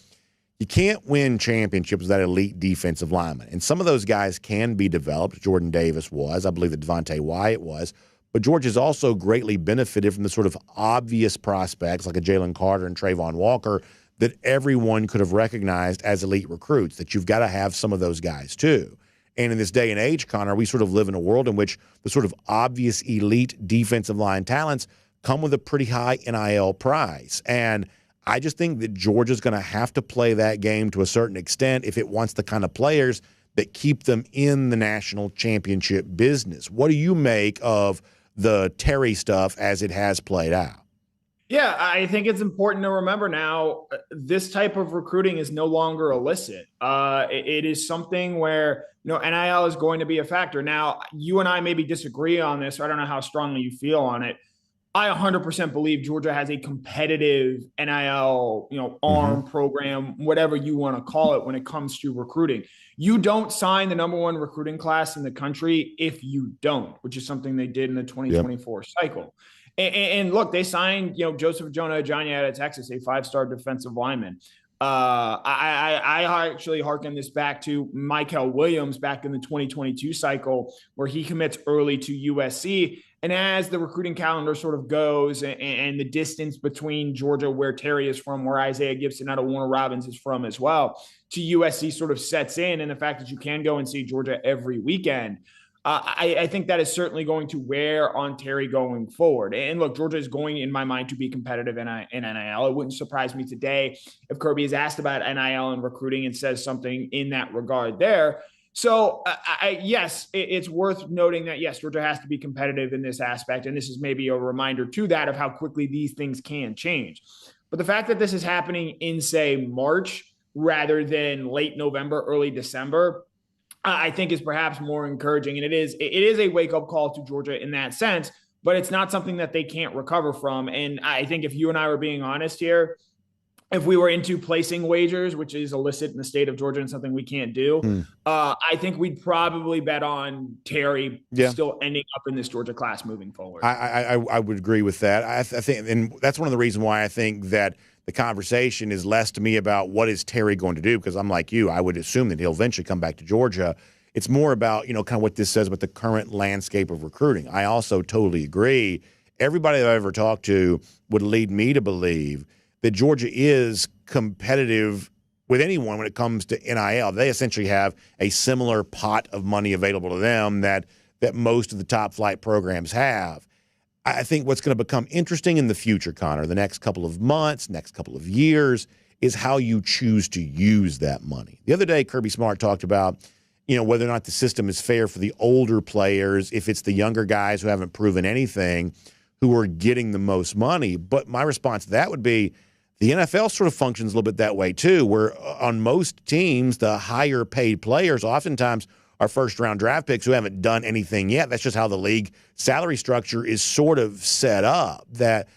you can't win championships with that elite defensive lineman. And some of those guys can be developed. Jordan Davis was. I believe that Devontae Wyatt was. But Georgia's also greatly benefited from the sort of obvious prospects like a Jalen Carter and Trayvon Walker that everyone could have recognized as elite recruits, that you've got to have some of those guys too. And in this day and age, Connor, we sort of live in a world in which the sort of obvious elite defensive line talents come with a pretty high NIL price. And I just think that Georgia's going to have to play that game to a certain extent if it wants the kind of players that keep them in the national championship business. What do you make of the Terry stuff as it has played out? Yeah, I think it's important to remember now this type of recruiting is no longer illicit. It is something where, NIL is going to be a factor. Now, you and I maybe disagree on this, or I don't know how strongly you feel on it. I 100% believe Georgia has a competitive NIL, arm program, whatever you want to call it when it comes to recruiting. You don't sign the number one recruiting class in the country if you don't, which is something they did in the 2024 cycle. And look, they signed, Joseph Jonah Aguero out of Texas, a 5-star defensive lineman. I actually hearken this back to Michael Williams back in the 2022 cycle, where he commits early to USC. And as the recruiting calendar sort of goes and the distance between Georgia, where Terry is from, where Isaiah Gibson out of Warner Robins is from as well, to USC sort of sets in, and the fact that you can go and see Georgia every weekend, I think that is certainly going to wear on Terry going forward. And look, Georgia is going, in my mind, to be competitive in NIL. It wouldn't surprise me today if Kirby is asked about NIL and recruiting and says something in that regard there. So, yes, it's worth noting that, yes, Georgia has to be competitive in this aspect. And this is maybe a reminder to that of how quickly these things can change. But the fact that this is happening in, say, March rather than late November, early December, I think is perhaps more encouraging. And it is a wake-up call to Georgia in that sense, but it's not something that they can't recover from. And I think if you and I were being honest here, if we were into placing wagers, which is illicit in the state of Georgia and something we can't do, I think we'd probably bet on Terry still ending up in this Georgia class moving forward. I would agree with that. I think, and that's one of the reasons why I think that the conversation is less to me about what is Terry going to do, because I'm like you, I would assume that he'll eventually come back to Georgia. It's more about, kind of what this says about the current landscape of recruiting. I also totally agree. Everybody that I've ever talked to would lead me to believe that Georgia is competitive with anyone when it comes to NIL. They essentially have a similar pot of money available to them that most of the top flight programs have. I think what's going to become interesting in the future, Connor, the next couple of months, next couple of years, is how you choose to use that money. The other day, Kirby Smart talked about, whether or not the system is fair for the older players, if it's the younger guys who haven't proven anything, who are getting the most money. But my response to that would be, the NFL sort of functions a little bit that way too, where on most teams, the higher paid players oftentimes are first-round draft picks who haven't done anything yet. That's just how the league salary structure is sort of set up, that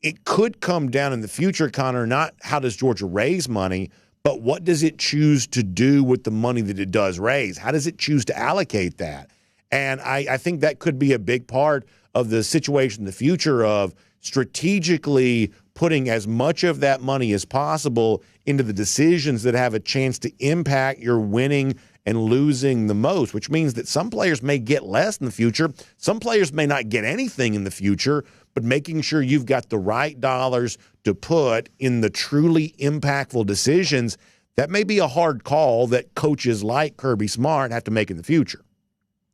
it could come down in the future, Connor, not how does Georgia raise money, but what does it choose to do with the money that it does raise? How does it choose to allocate that? And I think that could be a big part of the situation in the future of strategically putting as much of that money as possible into the decisions that have a chance to impact your winning and losing the most, which means that some players may get less in the future. Some players may not get anything in the future, but making sure you've got the right dollars to put in the truly impactful decisions, that may be a hard call that coaches like Kirby Smart have to make in the future.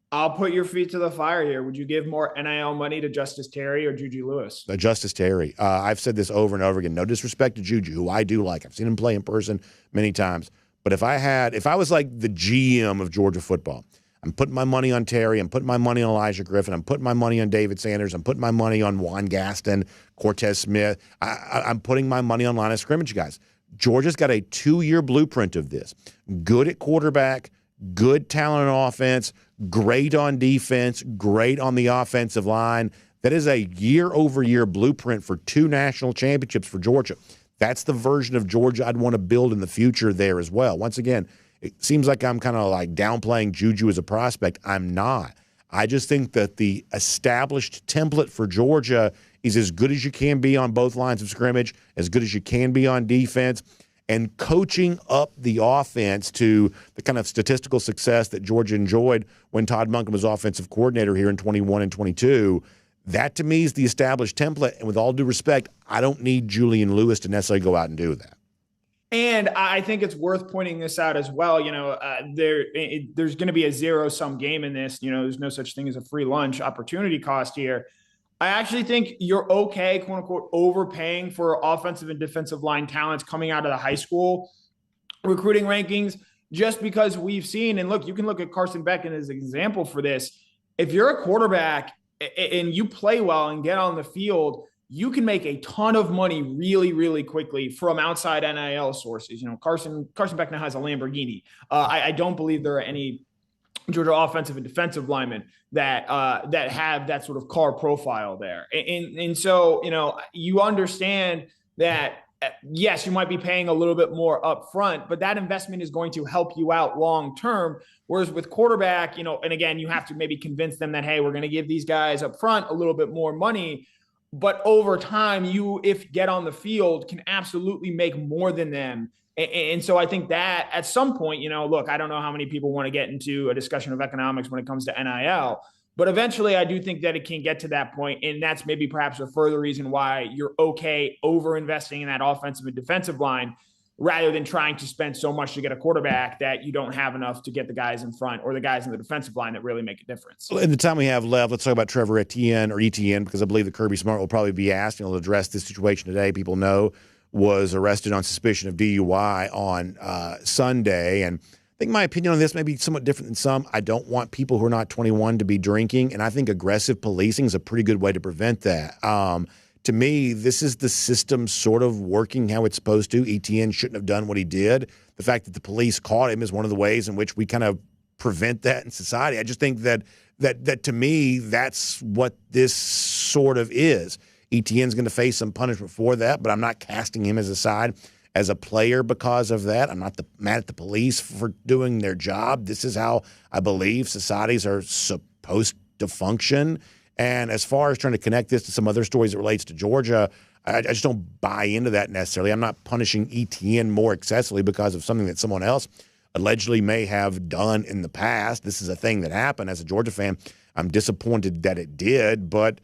I'll put your feet to the fire here. Would you give more NIL money to Justus Terry or Juju Lewis? Justus Terry. I've said this over and over again. No disrespect to Juju, who I do like. I've seen him play in person many times. But if I was like the GM of Georgia football, I'm putting my money on Terry, I'm putting my money on Elijah Griffin, I'm putting my money on David Sanders, I'm putting my money on Juan Gaston, Cortez Smith, I'm putting my money on line of scrimmage guys. Georgia's got a 2-year blueprint of this. Good at quarterback, good talent on offense, great on defense, great on the offensive line. That is a year-over-year blueprint for 2 national championships for Georgia. That's the version of Georgia I'd want to build in the future there as well. Once again, it seems like I'm kind of like downplaying Juju as a prospect. I'm not. I just think that the established template for Georgia is as good as you can be on both lines of scrimmage, as good as you can be on defense, and coaching up the offense to the kind of statistical success that Georgia enjoyed when Todd Monken was offensive coordinator here in 21 and 22. That to me is the established template. And with all due respect, I don't need Julian Lewis to necessarily go out and do that. And I think it's worth pointing this out as well. There's going to be a zero-sum game in this. There's no such thing as a free lunch opportunity cost here. I actually think you're okay, quote unquote, overpaying for offensive and defensive line talents coming out of the high school recruiting rankings, just because we've seen, and look, you can look at Carson Beckton as an example for this. If you're a quarterback and you play well and get on the field, you can make a ton of money really, really quickly from outside NIL sources. Carson Beck now has a Lamborghini. I don't believe there are any Georgia offensive and defensive linemen that have that sort of car profile there. And so, you understand that, yes, you might be paying a little bit more up front, but that investment is going to help you out long term. Whereas with quarterback, and again, you have to maybe convince them that, hey, we're going to give these guys up front a little bit more money. But over time, if get on the field, can absolutely make more than them. And so I think that at some point, look, I don't know how many people want to get into a discussion of economics when it comes to NIL, but eventually I do think that it can get to that point. And that's maybe perhaps a further reason why you're okay over investing in that offensive and defensive line, rather than trying to spend so much to get a quarterback that you don't have enough to get the guys in front or the guys in the defensive line that really make a difference. In the time we have left, let's talk about Trevor Etienne, because I believe that Kirby Smart will probably be asked. He'll address this situation today. People know was arrested on suspicion of DUI on Sunday. And I think my opinion on this may be somewhat different than some. I don't want people who are not 21 to be drinking, and I think aggressive policing is a pretty good way to prevent that. To me, this is the system sort of working how it's supposed to. Etienne shouldn't have done what he did. The fact that the police caught him is one of the ways in which we kind of prevent that in society. I just think that to me, that's what this sort of is. Etienne's going to face some punishment for that, but I'm not casting him aside as a player because of that. I'm not mad at the police for doing their job. This is how I believe societies are supposed to function. And as far as trying to connect this to some other stories that relates to Georgia, I just don't buy into that necessarily. I'm not punishing Etienne more excessively because of something that someone else allegedly may have done in the past. This is a thing that happened. As a Georgia fan, I'm disappointed that it did. But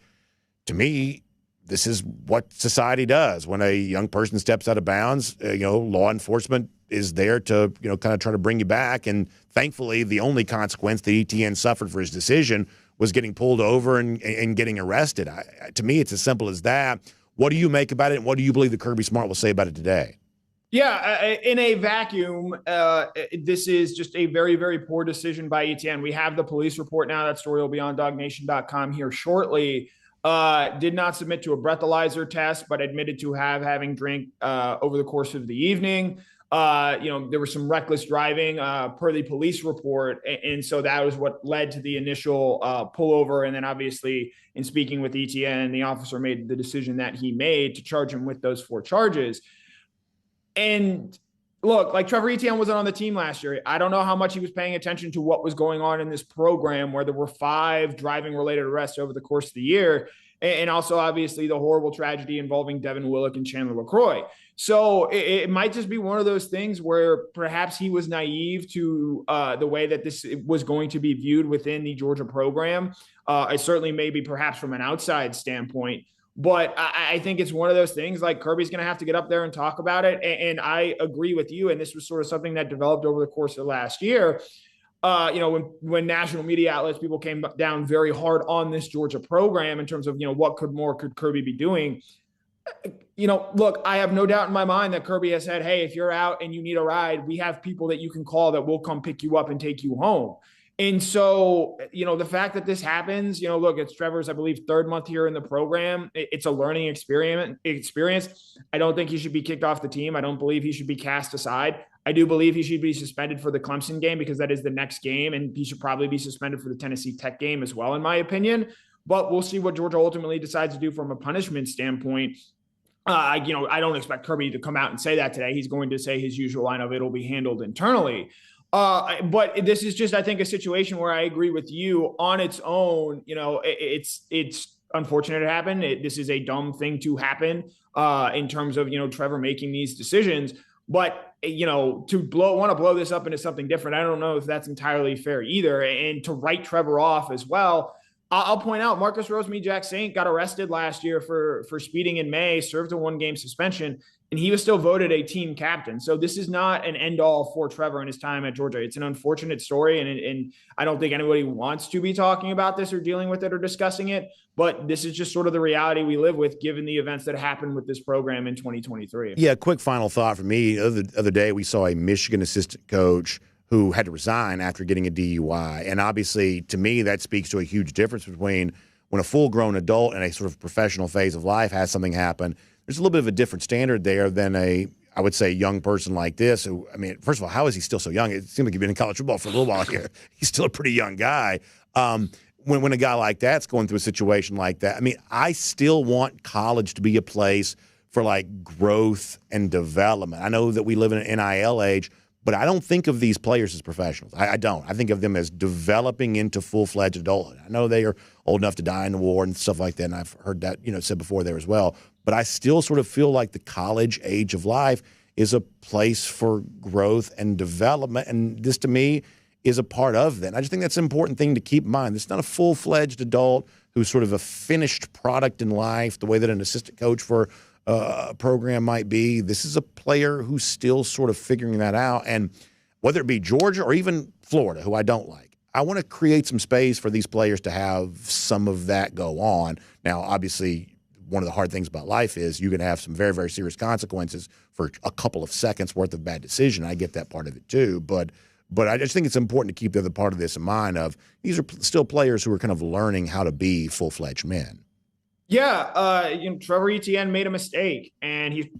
to me, this is what society does. When a young person steps out of bounds, law enforcement is there to, kind of try to bring you back. And thankfully, the only consequence that Etienne suffered for his decision was getting pulled over and getting arrested. To me, it's as simple as that. What do you make about it, and what do you believe that Kirby Smart will say about it today? Yeah, in a vacuum, this is just a very, very poor decision by Etienne. We have the police report now. That story will be on DawgNation.com here shortly. Did not submit to a breathalyzer test, but admitted to having drank over the course of the evening. There was some reckless driving per the police report. And so that was what led to the initial pullover. And then obviously in speaking with Etienne, the officer made the decision that he made to charge him with those 4 charges. And look, like Trevor Etienne wasn't on the team last year. I don't know how much he was paying attention to what was going on in this program where there were 5 driving related arrests over the course of the year. And also, obviously, the horrible tragedy involving Devin Willock and Chandler LaCroix. So it might just be one of those things where perhaps he was naive to the way that this was going to be viewed within the Georgia program. It certainly maybe perhaps from an outside standpoint. But I think it's one of those things like Kirby's going to have to get up there and talk about it. And I agree with you. And this was sort of something that developed over the course of last year. When national media outlets, people came down very hard on this Georgia program in terms of, what could Kirby be doing? Look, I have no doubt in my mind that Kirby has said, hey, if you're out and you need a ride, we have people that you can call that will come pick you up and take you home. And so, the fact that this happens, look, it's Trevor's, I believe, 3rd month here in the program. It's a learning experience. I don't think he should be kicked off the team. I don't believe he should be cast aside. I do believe he should be suspended for the Clemson game because that is the next game, and he should probably be suspended for the Tennessee Tech game as well, in my opinion. But we'll see what Georgia ultimately decides to do from a punishment standpoint. I don't expect Kirby to come out and say that today. He's going to say his usual line of it'll be handled internally. But this is just, I think, a situation where I agree with you on its own. It's unfortunate it happened. This is a dumb thing to happen in terms of, Trevor making these decisions. But, want to blow this up into something different, I don't know if that's entirely fair either. And to write Trevor off as well, I'll point out Marcus Rosemy-Jacksaint got arrested last year for speeding in May, served a 1-game suspension, and he was still voted a team captain. So this is not an end-all for Trevor in his time at Georgia. It's an unfortunate story, and I don't think anybody wants to be talking about this or dealing with it or discussing it, but this is just sort of the reality we live with given the events that happened with this program in 2023. Yeah, quick final thought for me. The other day we saw a Michigan assistant coach who had to resign after getting a DUI. And obviously, to me, that speaks to a huge difference between when a full-grown adult in a sort of professional phase of life has something happen. There's a little bit of a different standard there than I would say, young person like this who, I mean, first of all, how is he still so young? It seems like he's been in college football for a little while here. He's still a pretty young guy. When a guy like that's going through a situation like that, I mean, I still want college to be a place for, like, growth and development. I know that we live in an NIL age, but I don't think of these players as professionals. I don't. I think of them as developing into full-fledged adulthood. I know they are old enough to die in the war and stuff like that, and I've heard that, said before there as well. But I still sort of feel like the college age of life is a place for growth and development, and this, to me, is a part of that. And I just think that's an important thing to keep in mind. It's not a full-fledged adult who's sort of a finished product in life, the way that an assistant coach for a program might be. This is a player who's still sort of figuring that out. And whether it be Georgia or even Florida, who I don't like, I want to create some space for these players to have some of that go on. Now, obviously, one of the hard things about life is you can have some very, very serious consequences for a couple of seconds worth of bad decision. I get that part of it too. But I just think it's important to keep the other part of this in mind of these are still players who are kind of learning how to be full-fledged men. Yeah, Trevor Etienne made a mistake, and he,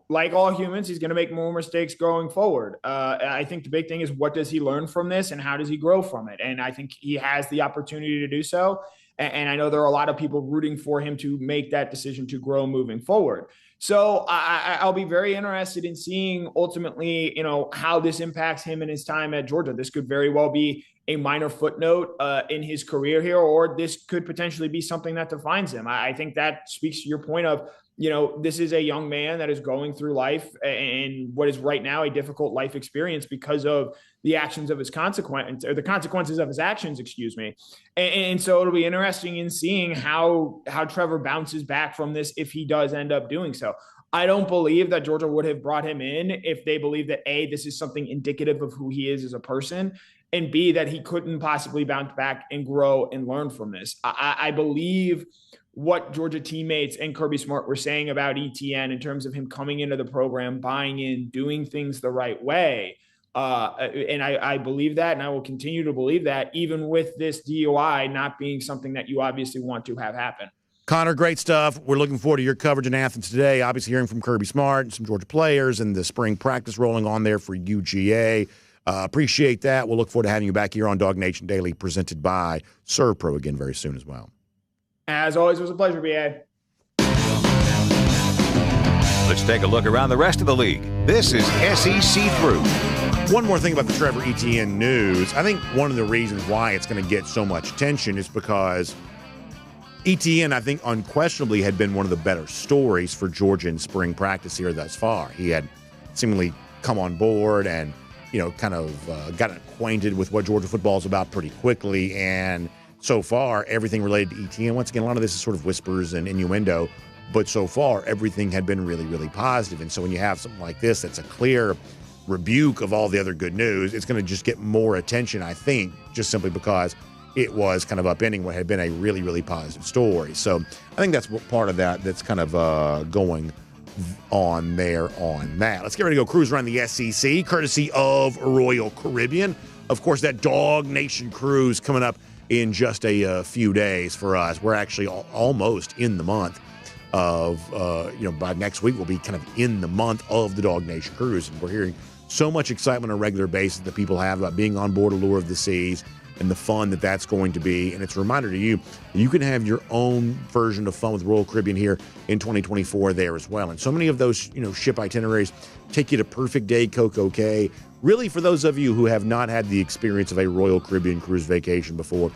like all humans, he's going to make more mistakes going forward. I think the big thing is, what does he learn from this, and how does he grow from it? And I think he has the opportunity to do so. And I know there are a lot of people rooting for him to make that decision to grow moving forward. So I'll be very interested in seeing ultimately, how this impacts him in his time at Georgia. This could very well be a minor footnote in his career here, or this could potentially be something that defines him. I think that speaks to your point of, this is a young man that is going through life and what is right now a difficult life experience because of the actions of his consequence, or the consequences of his actions, excuse me. And so it'll be interesting in seeing how Trevor bounces back from this if he does end up doing so. I don't believe that Georgia would have brought him in if they believe that A, this is something indicative of who he is as a person, and B, that he couldn't possibly bounce back and grow and learn from this. I believe what Georgia teammates and Kirby Smart were saying about Etienne in terms of him coming into the program, buying in, doing things the right way. And I believe that, and I will continue to believe that, even with this DUI not being something that you obviously want to have happen. Connor, great stuff. We're looking forward to your coverage in Athens today. Obviously hearing from Kirby Smart and some Georgia players and the spring practice rolling on there for UGA. Appreciate that. We'll look forward to having you back here on DawgNation Daily, presented by ServPro again very soon as well. As always, it was a pleasure, BA. Let's take a look around the rest of the league. This is SEC Through. One more thing about the Trevor Etienne news. I think one of the reasons why it's going to get so much attention is because Etienne, I think, unquestionably had been one of the better stories for Georgia in spring practice here thus far. He had seemingly come on board and, kind of got acquainted with what Georgia football is about pretty quickly. And so far, everything related to Etienne, once again, a lot of this is sort of whispers and innuendo, but so far, everything had been really, really positive. And so when you have something like this that's a clear rebuke of all the other good news, it's going to just get more attention, I think, just simply because it was kind of upending what had been a really, really positive story. So I think that's part of that's kind of going on there on that. Let's get ready to go cruise around the SEC, courtesy of Royal Caribbean. Of course, that Dawg Nation cruise coming up in just a few days for us. We're actually almost in the month of, by next week, we'll be kind of in the month of the Dawg Nation cruise. And we're hearing so much excitement on a regular basis that people have about being on board Allure of the Seas and the fun that's going to be. And it's a reminder to you, you can have your own version of fun with Royal Caribbean here in 2024 there as well. And so many of those, ship itineraries take you to Perfect Day Coco Cay. Really, for those of you who have not had the experience of a Royal Caribbean cruise vacation before,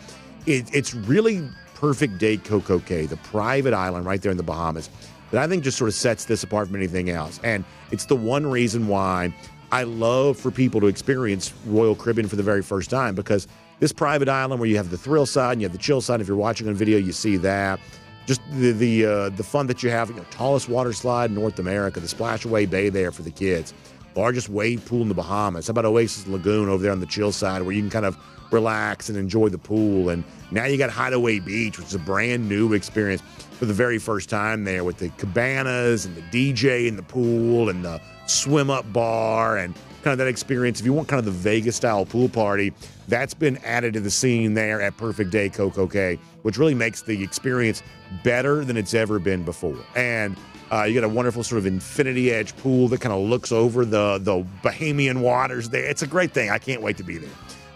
it's really Perfect Day Coco Cay, the private island right there in the Bahamas, that I think just sort of sets this apart from anything else. And it's the one reason why I love for people to experience Royal Caribbean for the very first time, because this private island where you have the thrill side and you have the chill side, if you're watching on video, you see that. Just the fun that you have, tallest water slide in North America, the Splashaway Bay there for the kids, largest wave pool in the Bahamas. How about Oasis Lagoon over there on the chill side where you can kind of relax and enjoy the pool? And now you got Hideaway Beach, which is a brand new experience for the very first time there, with the cabanas and the DJ in the pool and the swim up bar and kind of that experience. If you want kind of the Vegas style pool party, that's been added to the scene there at Perfect Day Coco Cay, which really makes the experience better than it's ever been before. And you got a wonderful sort of infinity edge pool that kind of looks over the Bahamian waters there. It's a great thing. I can't wait to be there.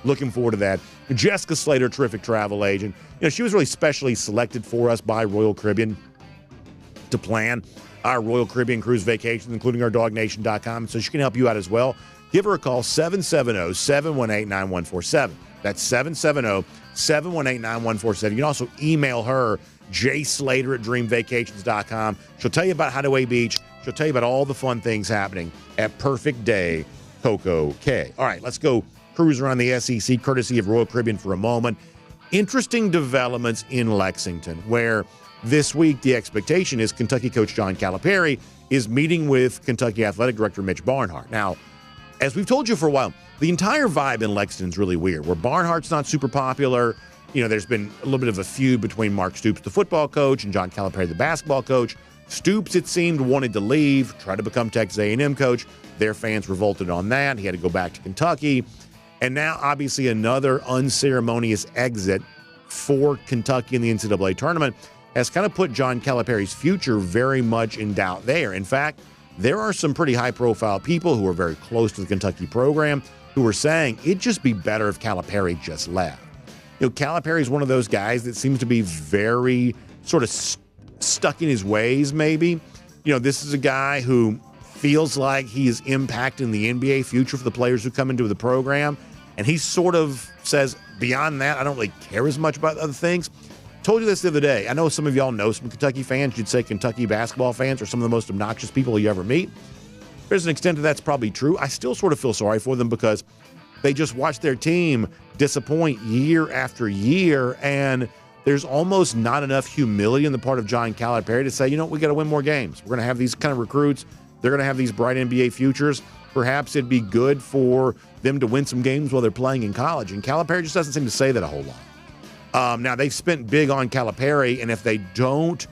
Looking forward to that. Jessica Slater, terrific travel agent. She was really specially selected for us by Royal Caribbean to plan our Royal Caribbean cruise vacations, including our DawgNation.com, so she can help you out as well. Give her a call, 770-718-9147. That's 770-718-9147. You can also email her, jslater@dreamvacations.com. She'll tell you about Hideaway Beach. She'll tell you about all the fun things happening at Perfect Day Coco Cay. All right, let's go cruise around the SEC, courtesy of Royal Caribbean for a moment. Interesting developments in Lexington, where this week the expectation is Kentucky coach John Calipari is meeting with Kentucky Athletic Director Mitch Barnhart. Now, as we've told you for a while, the entire vibe in Lexington is really weird, where Barnhart's not super popular. There's been a little bit of a feud between Mark Stoops, the football coach, and John Calipari, the basketball coach. Stoops, it seemed, wanted to leave, try to become Texas A&M coach. Their fans revolted on that. He had to go back to Kentucky. And now, obviously, another unceremonious exit for Kentucky in the NCAA tournament has kind of put John Calipari's future very much in doubt there. In fact, there are some pretty high-profile people who are very close to the Kentucky program who are saying it'd just be better if Calipari just left. Calipari is one of those guys that seems to be very sort of stuck in his ways, maybe. This is a guy who feels like he is impacting the NBA future for the players who come into the program. And he sort of says, beyond that, I don't really care as much about other things. Told you this the other day. I know some of y'all know some Kentucky fans. You'd say Kentucky basketball fans are some of the most obnoxious people you ever meet. There's an extent that that's probably true. I still sort of feel sorry for them because they just watch their team disappoint year after year, and there's almost not enough humility on the part of John Calipari to say, we got to win more games. We're going to have these kind of recruits. They're going to have these bright NBA futures. Perhaps it'd be good for them to win some games while they're playing in college. And Calipari just doesn't seem to say that a whole lot. Now, they've spent big on Calipari, and if they don't,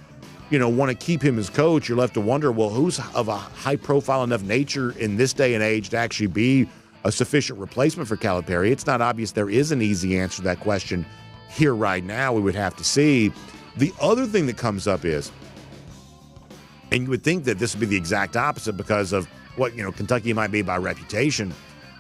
want to keep him as coach, you're left to wonder, well, who's of a high-profile enough nature in this day and age to actually be a sufficient replacement for Calipari? It's not obvious there is an easy answer to that question here right now. We would have to see. The other thing that comes up is, and you would think that this would be the exact opposite because of what, Kentucky might be by reputation,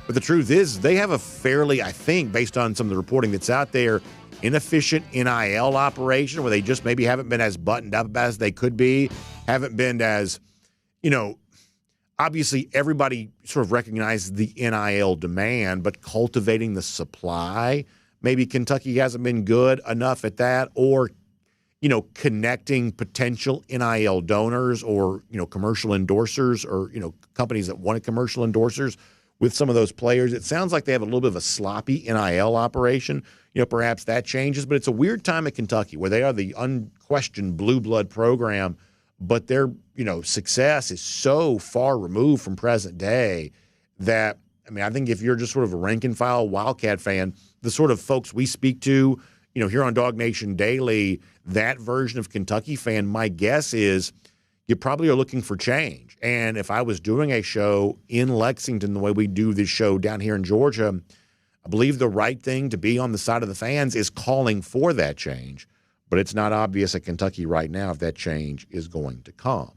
but the truth is they have a fairly, I think, based on some of the reporting that's out there, inefficient NIL operation where they just maybe haven't been as buttoned up as they could be, haven't been as, obviously everybody sort of recognizes the NIL demand, but cultivating the supply, maybe Kentucky hasn't been good enough at that, or, connecting potential NIL donors or, commercial endorsers or, companies that wanted commercial endorsers with some of those players. It sounds like they have a little bit of a sloppy NIL operation. Perhaps that changes, but it's a weird time at Kentucky where they are the unquestioned blue blood program, but their, success is so far removed from present day that, I think if you're just sort of a rank and file Wildcat fan, the sort of folks we speak to, here on DawgNation Daily, that version of Kentucky fan, my guess is you probably are looking for change. And if I was doing a show in Lexington the way we do this show down here in Georgia, I believe the right thing to be on the side of the fans is calling for that change. But it's not obvious at Kentucky right now if that change is going to come.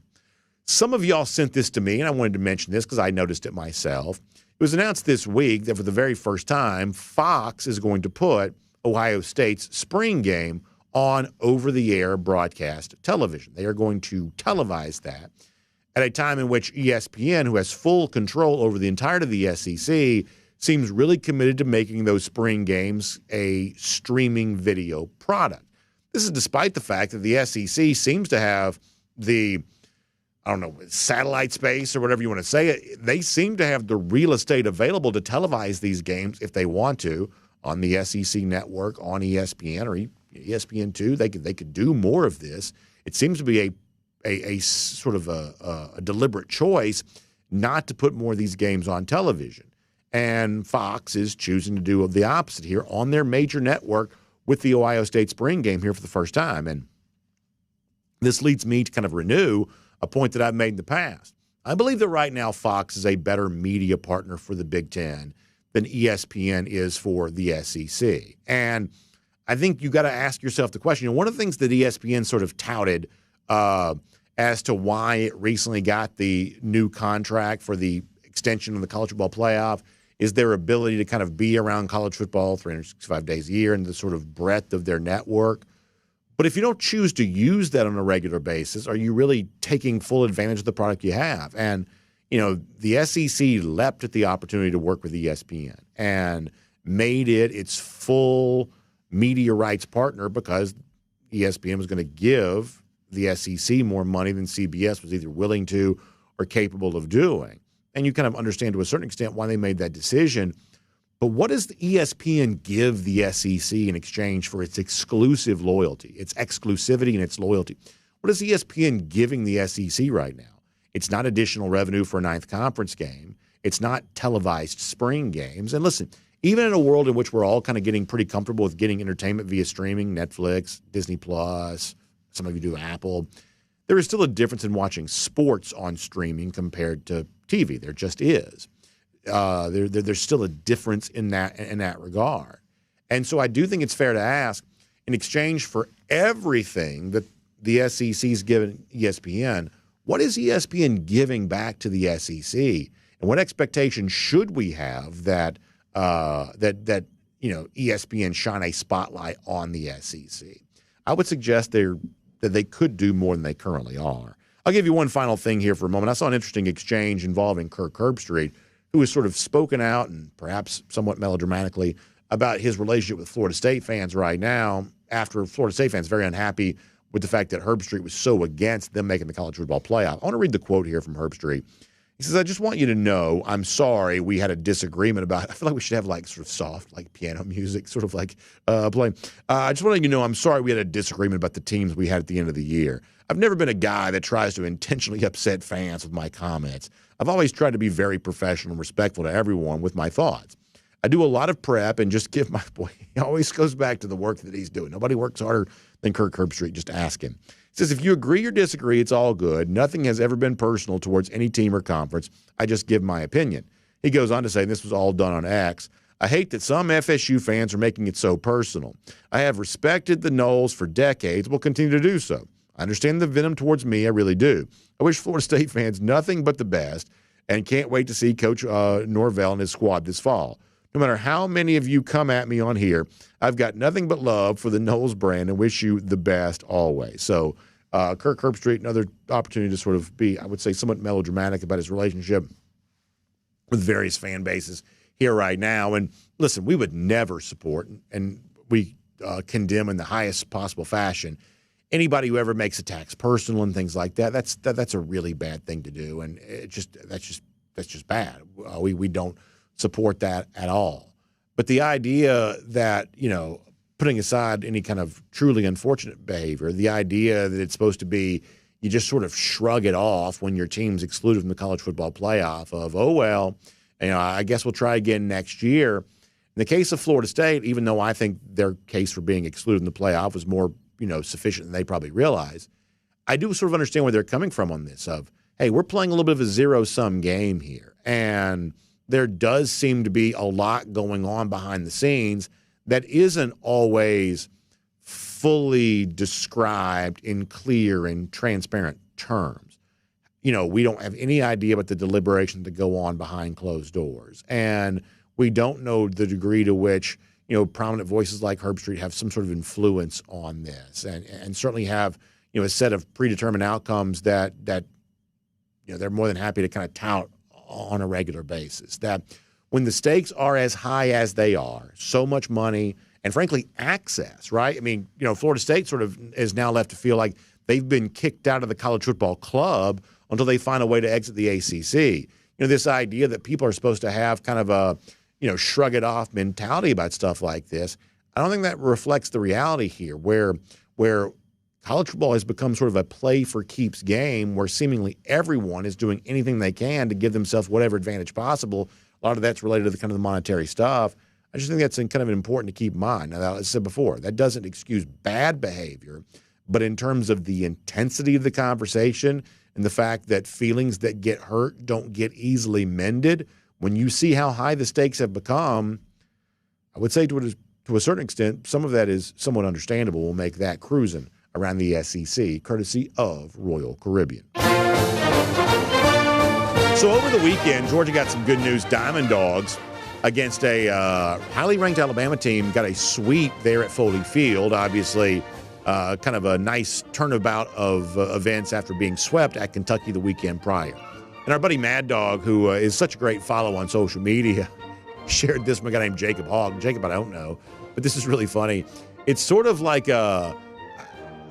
Some of y'all sent this to me, and I wanted to mention this because I noticed it myself. It was announced this week that for the very first time, Fox is going to put Ohio State's spring game on over-the-air broadcast television. They are going to televise that at a time in which ESPN, who has full control over the entirety of the SEC, seems really committed to making those spring games a streaming video product. This is despite the fact that the SEC seems to have the I don't know, satellite space or whatever you want to say it, they seem to have the real estate available to televise these games if they want to on the SEC network, on ESPN or ESPN2. They could do more of this. It seems to be a sort of a deliberate choice not to put more of these games on television. And Fox is choosing to do the opposite here on their major network with the Ohio State spring game here for the first time. And this leads me to kind of renew a point that I've made in the past. I believe that right now Fox is a better media partner for the Big Ten than ESPN is for the SEC. And I think you got to ask yourself the question. One of the things that ESPN sort of touted as to why it recently got the new contract for the extension of the college football playoff is their ability to kind of be around college football 365 days a year and the sort of breadth of their network. But if you don't choose to use that on a regular basis, are you really taking full advantage of the product you have? And, the SEC leapt at the opportunity to work with ESPN and made it its full media rights partner because ESPN was going to give the SEC more money than CBS was either willing to or capable of doing. And you kind of understand to a certain extent why they made that decision. But what does the ESPN give the SEC in exchange for its exclusive loyalty, its exclusivity and its loyalty? What is ESPN giving the SEC right now? It's not additional revenue for a ninth conference game. It's not televised spring games. And listen, even in a world in which we're all kind of getting pretty comfortable with getting entertainment via streaming, Netflix, Disney Plus, some of you do Apple, there is still a difference in watching sports on streaming compared to TV. There just is. There's still a difference in that regard. And so I do think it's fair to ask, in exchange for everything that the SEC's given ESPN, what is ESPN giving back to the SEC? And what expectation should we have that ESPN shine a spotlight on the SEC? I would suggest that they could do more than they currently are. I'll give you one final thing here for a moment. I saw an interesting exchange involving Kirk Herbstreit, who has sort of spoken out and perhaps somewhat melodramatically about his relationship with Florida State fans right now, after Florida State fans very unhappy with the fact that Herbstreit was so against them making the college football playoff. I want to read the quote here from Herbstreit. He says, "I just want you to know, I'm sorry we had a disagreement about it." I feel like we should have like sort of soft, like piano music, sort of like playing. I just want you to know, I'm sorry we had a disagreement about the teams we had at the end of the year. I've never been a guy that tries to intentionally upset fans with my comments. I've always tried to be very professional and respectful to everyone with my thoughts. I do a lot of prep and just give my boy. He always goes back to the work that he's doing. Nobody works harder than Kirk Herbstreit. Just ask him. He says, if you agree or disagree, it's all good. Nothing has ever been personal towards any team or conference. I just give my opinion. He goes on to say, this was all done on X. I hate that some FSU fans are making it so personal. I have respected the Noles for decades, will continue to do so. I understand the venom towards me, I really do. I wish Florida State fans nothing but the best and can't wait to see Coach Norvell and his squad this fall. No matter how many of you come at me on here, I've got nothing but love for the Noles brand and wish you the best always. So Kirk Herbstreit, another opportunity to sort of be, I would say, somewhat melodramatic about his relationship with various fan bases here right now. And listen, we would never support, and we condemn in the highest possible fashion, anybody who ever makes attacks personal and things like that. That's a really bad thing to do, and that's just bad. We don't support that at all. But the idea that, putting aside any kind of truly unfortunate behavior, the idea that it's supposed to be you just sort of shrug it off when your team's excluded from the college football playoff of, oh, well, I guess we'll try again next year. In the case of Florida State, even though I think their case for being excluded in the playoff was more, sufficient than they probably realize, I do sort of understand where they're coming from on this of, hey, we're playing a little bit of a zero-sum game here. And there does seem to be a lot going on behind the scenes that isn't always fully described in clear and transparent terms. We don't have any idea about the deliberations that go on behind closed doors. And we don't know the degree to which, prominent voices like Herbstreit have some sort of influence on this and certainly have, a set of predetermined outcomes that they're more than happy to kind of tout on a regular basis. That when the stakes are as high as they are, so much money and frankly access, right? I mean, Florida State sort of is now left to feel like they've been kicked out of the college football club until they find a way to exit the ACC. This idea that people are supposed to have kind of a, shrug it off mentality about stuff like this, I don't think that reflects the reality here, where college football has become sort of a play for keeps game where seemingly everyone is doing anything they can to give themselves whatever advantage possible. A lot of that's related to the kind of the monetary stuff. I just think that's kind of important to keep in mind. Now, as I said before, that doesn't excuse bad behavior, but in terms of the intensity of the conversation and the fact that feelings that get hurt don't get easily mended, when you see how high the stakes have become, I would say to a certain extent, some of that is somewhat understandable. We'll make that cruising around the SEC, courtesy of Royal Caribbean. So over the weekend, Georgia got some good news. Diamond Dogs against a highly ranked Alabama team got a sweep there at Foley Field. Obviously, kind of a nice turnabout of events after being swept at Kentucky the weekend prior. And our buddy Mad Dog, who is such a great follow on social media, shared this with a guy named Jacob Hogg. Jacob, I don't know, but this is really funny. It's sort of like a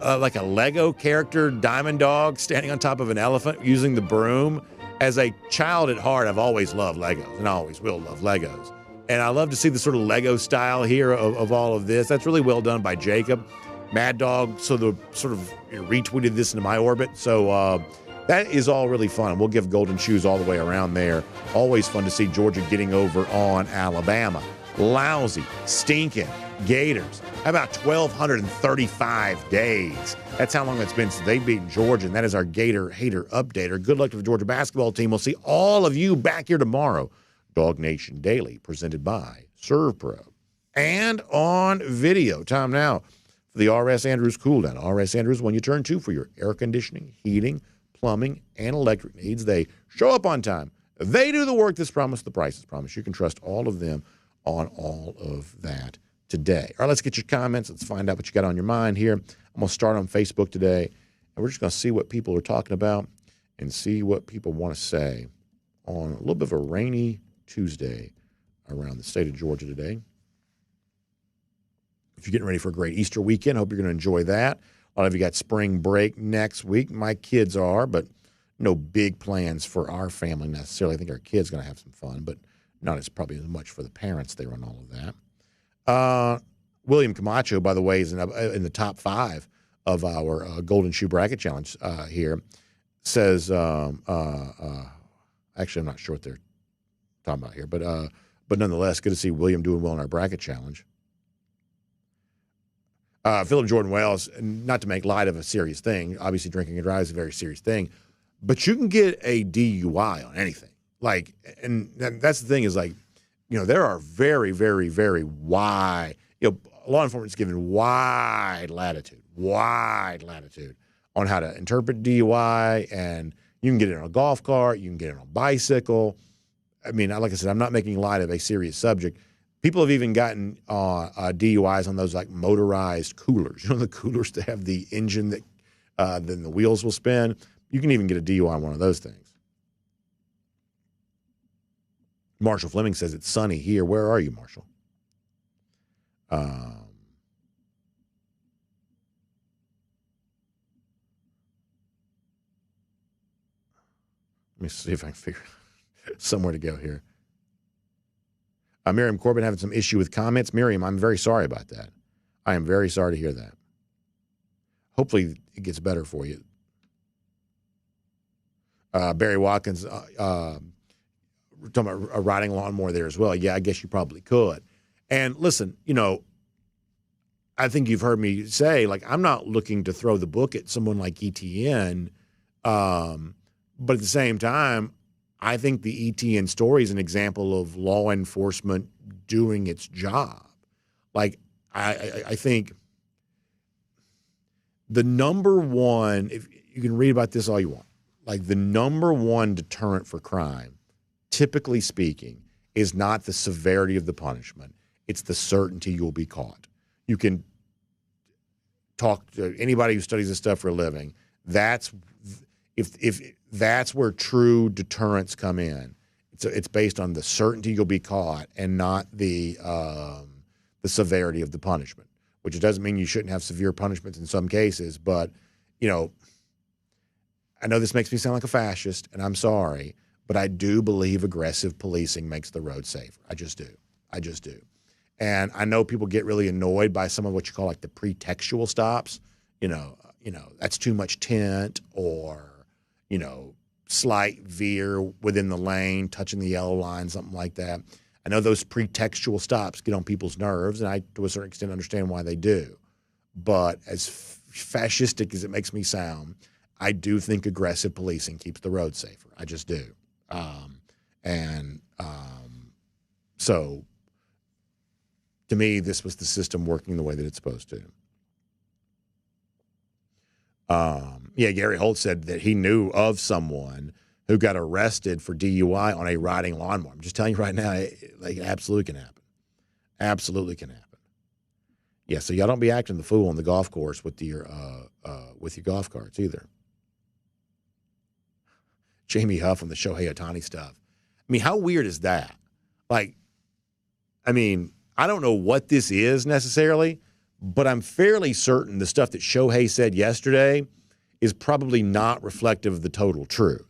Lego character, Diamond Dog, standing on top of an elephant using the broom. As a child at heart, I've always loved Legos, and I always will love Legos. And I love to see the sort of Lego style here of all of this. That's really well done by Jacob. Mad Dog sort of retweeted this into my orbit. So that is all really fun. And we'll give golden shoes all the way around there. Always fun to see Georgia getting over on Alabama. Lousy, stinking Gators. How about 1,235 days? That's how long it's been since they've beaten Georgia, and that is our Gator Hater Updater. Good luck to the Georgia basketball team. We'll see all of you back here tomorrow. DawgNation Daily, presented by ServPro. And on video, time now for the R.S. Andrews Cool Down. R.S. Andrews, when you turn to for your air conditioning, heating, plumbing, and electric needs. They show up on time. They do the work that's promised, the price is promised. You can trust all of them on all of that today. All right, let's get your comments. Let's find out what you got on your mind here. I'm going to start on Facebook today, and we're just going to see what people are talking about and see what people want to say on a little bit of a rainy Tuesday around the state of Georgia today. If you're getting ready for a great Easter weekend, I hope you're going to enjoy that. A lot of you got spring break next week. My kids are, but no big plans for our family necessarily. I think our kids are going to have some fun, but not as probably as much for the parents there on all of that. William Camacho, by the way, is in the top 5 of our Golden Shoe Bracket Challenge here. Says, actually, I'm not sure what they're talking about here, but nonetheless, good to see William doing well in our bracket challenge. Philip Jordan Wells, not to make light of a serious thing, obviously drinking and driving is a very serious thing, but you can get a DUI on anything. Like, and that's the thing is like, there are very, very, very wide, law enforcement is given wide latitude on how to interpret DUI, and you can get it on a golf cart, you can get it on a bicycle. I mean, like I said, I'm not making light of a serious subject. People have even gotten DUIs on those like motorized coolers. The coolers that have the engine that then the wheels will spin. You can even get a DUI on one of those things. Marshall Fleming says it's sunny here. Where are you, Marshall? Let me see if I can figure somewhere to go here. Miriam Corbin having some issue with comments. Miriam, I'm very sorry about that. I am very sorry to hear that. Hopefully it gets better for you. Barry Watkins, we're talking about a riding lawnmower there as well. Yeah, I guess you probably could. And listen, I think you've heard me say, like, I'm not looking to throw the book at someone like Etienne, but at the same time, I think the Etienne story is an example of law enforcement doing its job. Like, I think the number one, if you can read about this all you want, like the number one deterrent for crime, typically speaking, is not the severity of the punishment. It's the certainty you'll be caught. You can talk to anybody who studies this stuff for a living. If that's where true deterrents come in. It's based on the certainty you'll be caught and not the severity of the punishment, which doesn't mean you shouldn't have severe punishments in some cases. But, I know this makes me sound like a fascist, and I'm sorry, but I do believe aggressive policing makes the road safer. I just do. I just do. And I know people get really annoyed by some of what you call like the pretextual stops. You know, that's too much tint, or, slight veer within the lane, touching the yellow line, something like that. I know those pretextual stops get on people's nerves, and I, to a certain extent, understand why they do. But as fascistic as it makes me sound, I do think aggressive policing keeps the road safer. I just do. So to me, this was the system working the way that it's supposed to. Gary Holt said that he knew of someone who got arrested for DUI on a riding lawnmower. I'm just telling you right now, it absolutely can happen. Absolutely can happen. Yeah, so y'all don't be acting the fool on the golf course with your golf carts either. Jamie Huff on the Shohei Ohtani stuff. I mean, how weird is that? I don't know what this is necessarily, but I'm fairly certain the stuff that Shohei said yesterday is probably not reflective of the total truth.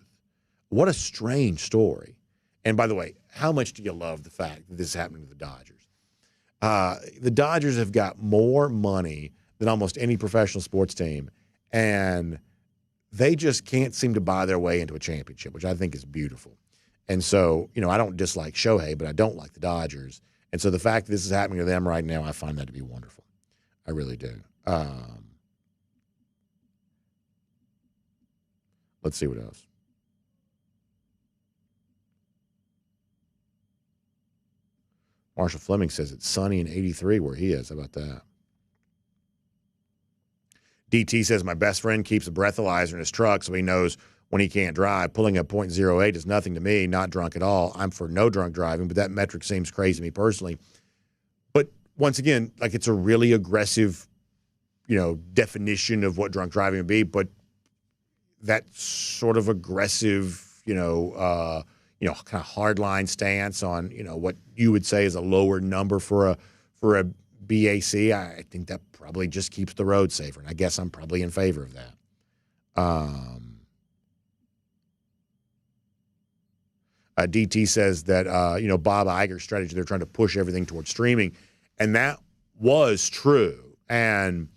What a strange story. And by the way, how much do you love the fact that this is happening to the Dodgers? The Dodgers have got more money than almost any professional sports team, and they just can't seem to buy their way into a championship, which I think is beautiful. And so, I don't dislike Shohei, but I don't like the Dodgers. And so the fact that this is happening to them right now, I find that to be wonderful. I really do. Let's see what else. Marshall Fleming says it's sunny in 83 where he is. How about that? DT says my best friend keeps a breathalyzer in his truck so he knows when he can't drive. Pulling a .08 is nothing to me, not drunk at all. I'm for no drunk driving, but that metric seems crazy to me personally. But once again, it's a really aggressive, definition of what drunk driving would be, but that sort of aggressive, kind of hardline stance on, what you would say is a lower number for a BAC, I think that probably just keeps the road safer. And I guess I'm probably in favor of that. DT says that, Bob Iger's strategy, they're trying to push everything towards streaming. And that was true. And,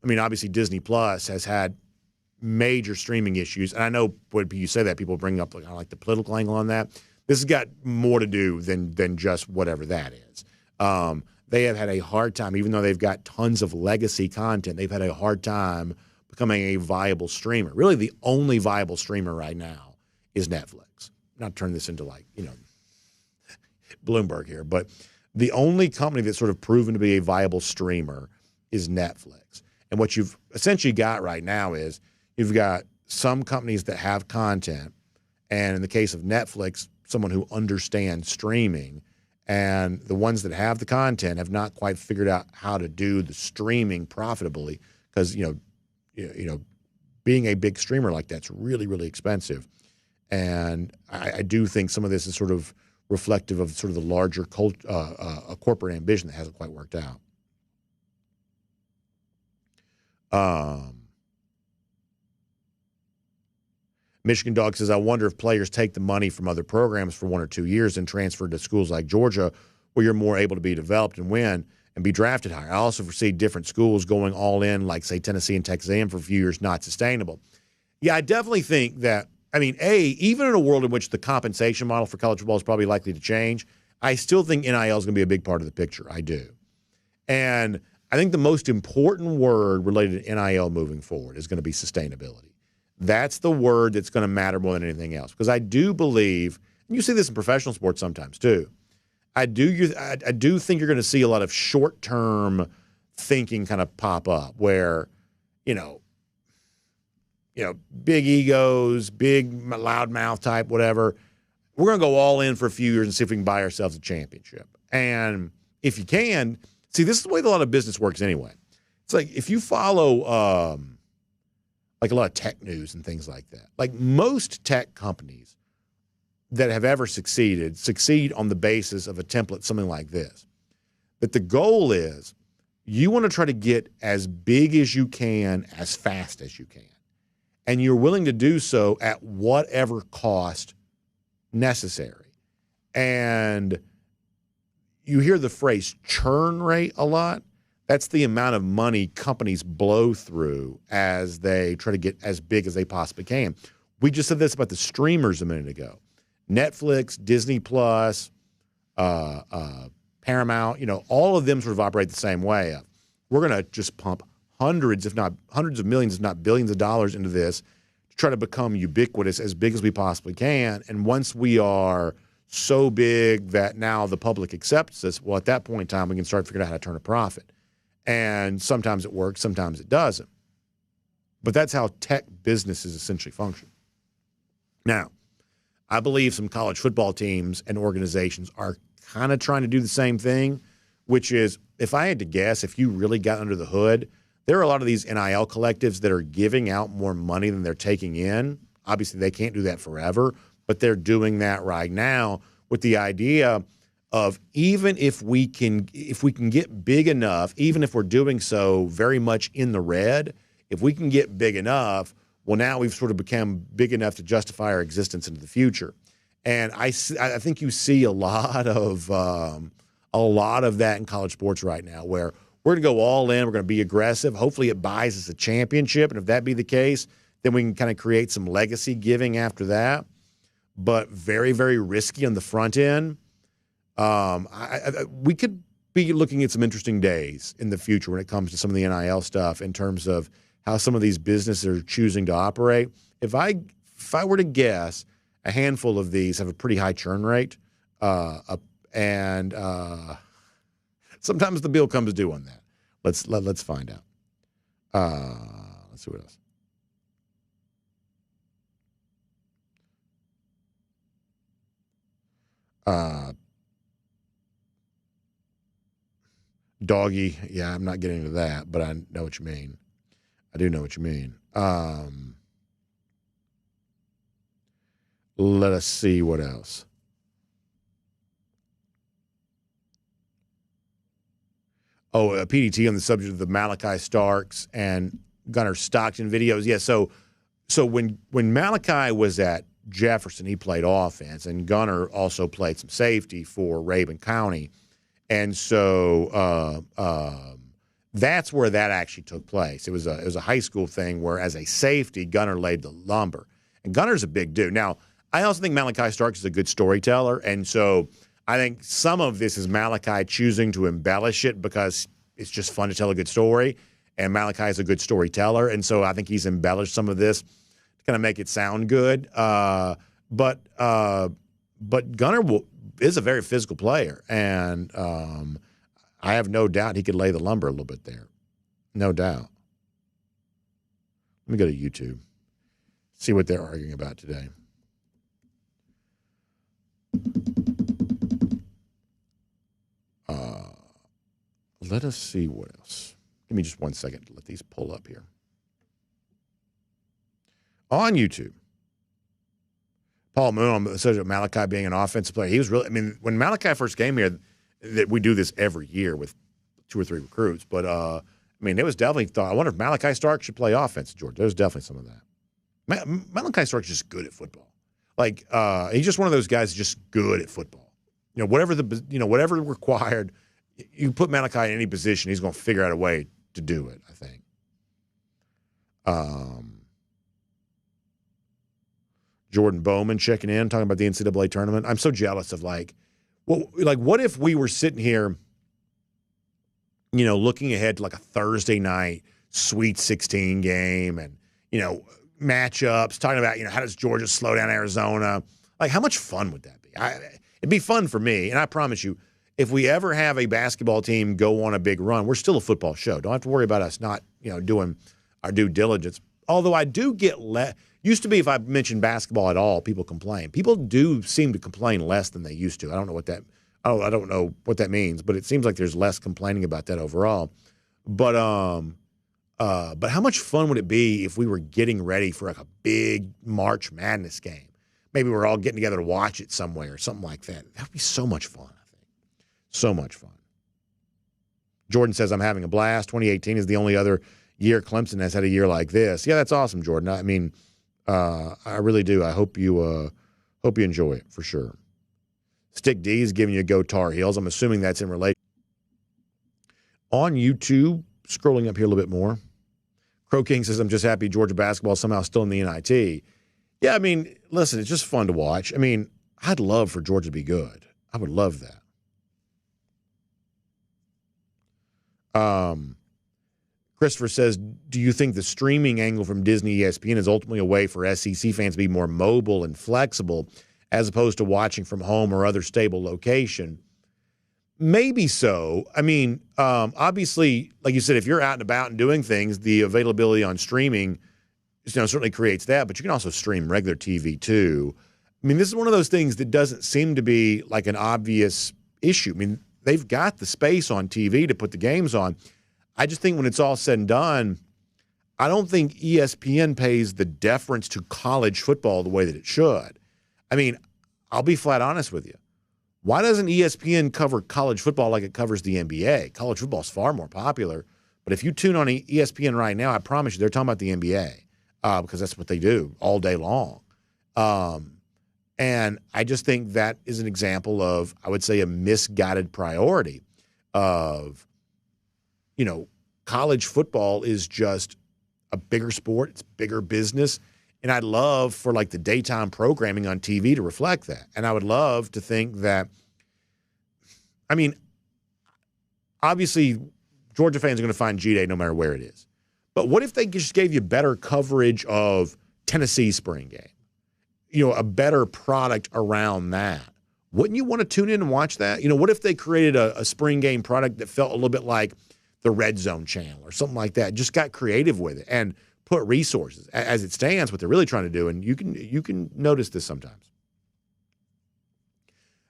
obviously Disney Plus has had major streaming issues. And I know when you say that, people bring up the political angle on that. This has got more to do than just whatever that is. They have had a hard time, even though they've got tons of legacy content, they've had a hard time becoming a viable streamer. Really, the only viable streamer right now is Netflix. Not turn this into Bloomberg here, but the only company that's sort of proven to be a viable streamer is Netflix. And what you've essentially got right now is you've got some companies that have content, and in the case of Netflix, someone who understands streaming, and the ones that have the content have not quite figured out how to do the streaming profitably because, being a big streamer like that's really, really expensive. And I do think some of this is sort of reflective of sort of the larger corporate ambition that hasn't quite worked out. Michigan Dog says, I wonder if players take the money from other programs for 1 or 2 years and transfer to schools like Georgia where you're more able to be developed and win and be drafted higher. I also foresee different schools going all in, like, say, Tennessee and Texas A&M for a few years, not sustainable. Yeah, I definitely think that, even in a world in which the compensation model for college football is probably likely to change, I still think NIL is going to be a big part of the picture. I do. And I think the most important word related to NIL moving forward is going to be sustainability. That's the word that's going to matter more than anything else. Because I do believe, and you see this in professional sports sometimes too, I do think you're going to see a lot of short-term thinking kind of pop up where, big egos, big loudmouth type, whatever. We're going to go all in for a few years and see if we can buy ourselves a championship. And if you can, see, this is the way a lot of business works anyway. It's like if you follow a lot of tech news and things like that. Like most tech companies that have ever succeed on the basis of a template, something like this. But the goal is you want to try to get as big as you can as fast as you can. and you're willing to do so at whatever cost necessary. And you hear the phrase churn rate a lot. That's the amount of money companies blow through as they try to get as big as they possibly can. We just said this about the streamers a minute ago. Netflix, Disney Plus, Paramount, all of them sort of operate the same way. We're going to just pump hundreds of millions, if not billions of dollars into this to try to become ubiquitous as big as we possibly can. And once we are so big that now the public accepts us, well, at that point in time, we can start figuring out how to turn a profit. And sometimes it works, sometimes it doesn't. But that's how tech businesses essentially function. Now, I believe some college football teams and organizations are kind of trying to do the same thing, which is, if I had to guess, if you really got under the hood, there are a lot of these NIL collectives that are giving out more money than they're taking in. Obviously, they can't do that forever, but they're doing that right now with the idea of even if we can get big enough, even if we're doing so very much in the red, if we can get big enough, well, now we've sort of become big enough to justify our existence into the future. And I think you see a lot of that in college sports right now, where we're going to go all in, we're going to be aggressive. Hopefully it buys us a championship, and if that be the case, then we can kind of create some legacy giving after that. But very, very risky on the front end. We could be looking at some interesting days in the future when it comes to some of the NIL stuff in terms of how some of these businesses are choosing to operate. If I were to guess, a handful of these have a pretty high churn rate, and sometimes the bill comes due on that. Let's find out. Let's see what else. Doggy, yeah, I'm not getting into that, but I know what you mean. I do know what you mean. Let us see what else. Oh, a PDT on the subject of the Malachi Starks and Gunnar Stockton videos. Yeah, so when Malachi was at Jefferson, he played offense, and Gunnar also played some safety for Rabun County. And so that's where that actually took place. It was a high school thing where, as a safety, Gunnar laid the lumber. And Gunnar's a big dude. Now, I also think Malachi Starks is a good storyteller, and so I think some of this is Malachi choosing to embellish it because it's just fun to tell a good story, and Malachi is a good storyteller, and so I think he's embellished some of this to kind of make it sound good. But Gunnar is a very physical player, and I have no doubt he could lay the lumber a little bit there. No doubt. Let me go to YouTube, see what they're arguing about today. Let us see what else. Give me just 1 second to let these pull up here. On YouTube, Paul Moon on the subject of Malachi being an offensive player. He was really, when Malachi first came here, that we do this every year with 2 or 3 recruits. But, it was definitely thought, I wonder if Malachi Stark should play offense, George. There's definitely some of that. Malachi Stark's just good at football. He's just one of those guys that's just good at football. Whatever required, you put Malachi in any position, he's going to figure out a way to do it, I think. Jordan Bowman checking in, talking about the NCAA tournament. I'm so jealous of what if we were sitting here, looking ahead to a Thursday night Sweet 16 game and, matchups, talking about, how does Georgia slow down Arizona? How much fun would that be? It'd be fun for me, and I promise you, if we ever have a basketball team go on a big run, we're still a football show. Don't have to worry about us not, doing our due diligence. Although I do get used to be if I mentioned basketball at all, people complain. People do seem to complain less than they used to. I don't know what that means, but it seems like there's less complaining about that overall. But how much fun would it be if we were getting ready for a big March Madness game? Maybe we're all getting together to watch it somewhere or something like that. That would be so much fun, I think. So much fun. Jordan says, I'm having a blast. 2018 is the only other year Clemson has had a year like this. Yeah, that's awesome, Jordan. I mean, I really do. I hope you enjoy it for sure. Stick D is giving you a go Tar Heels. I'm assuming that's in relation. On YouTube, scrolling up here a little bit more, Crow King says, I'm just happy Georgia basketball is somehow still in the NIT. Yeah, I mean, listen, it's just fun to watch. I mean, I'd love for Georgia to be good. I would love that. Christopher says, do you think the streaming angle from Disney ESPN is ultimately a way for SEC fans to be more mobile and flexible as opposed to watching from home or other stable location? Maybe so. I mean, obviously, like you said, if you're out and about and doing things, the availability on streaming certainly creates that, but you can also stream regular TV too. I mean, this is one of those things that doesn't seem to be like an obvious issue. I mean, they've got the space on TV to put the games on. I just think when it's all said and done, I don't think ESPN pays the deference to college football the way that it should. I mean, I'll be flat honest with you. Why doesn't ESPN cover college football like it covers the NBA? College football is far more popular. But if you tune on ESPN right now, I promise you they're talking about the NBA because that's what they do all day long. And I just think that is an example of, I would say, a misguided priority of, college football is just a bigger sport. It's bigger business. And I'd love for like the daytime programming on TV to reflect that. And I would love to think that, I mean, obviously Georgia fans are going to find G-Day no matter where it is. But what if they just gave you better coverage of Tennessee's spring game? A better product around that. Wouldn't you want to tune in and watch that? What if they created a spring game product that felt a little bit like the Red Zone channel or something like that? Just got creative with it and put resources. As it stands, what they're really trying to do, and you can notice this sometimes,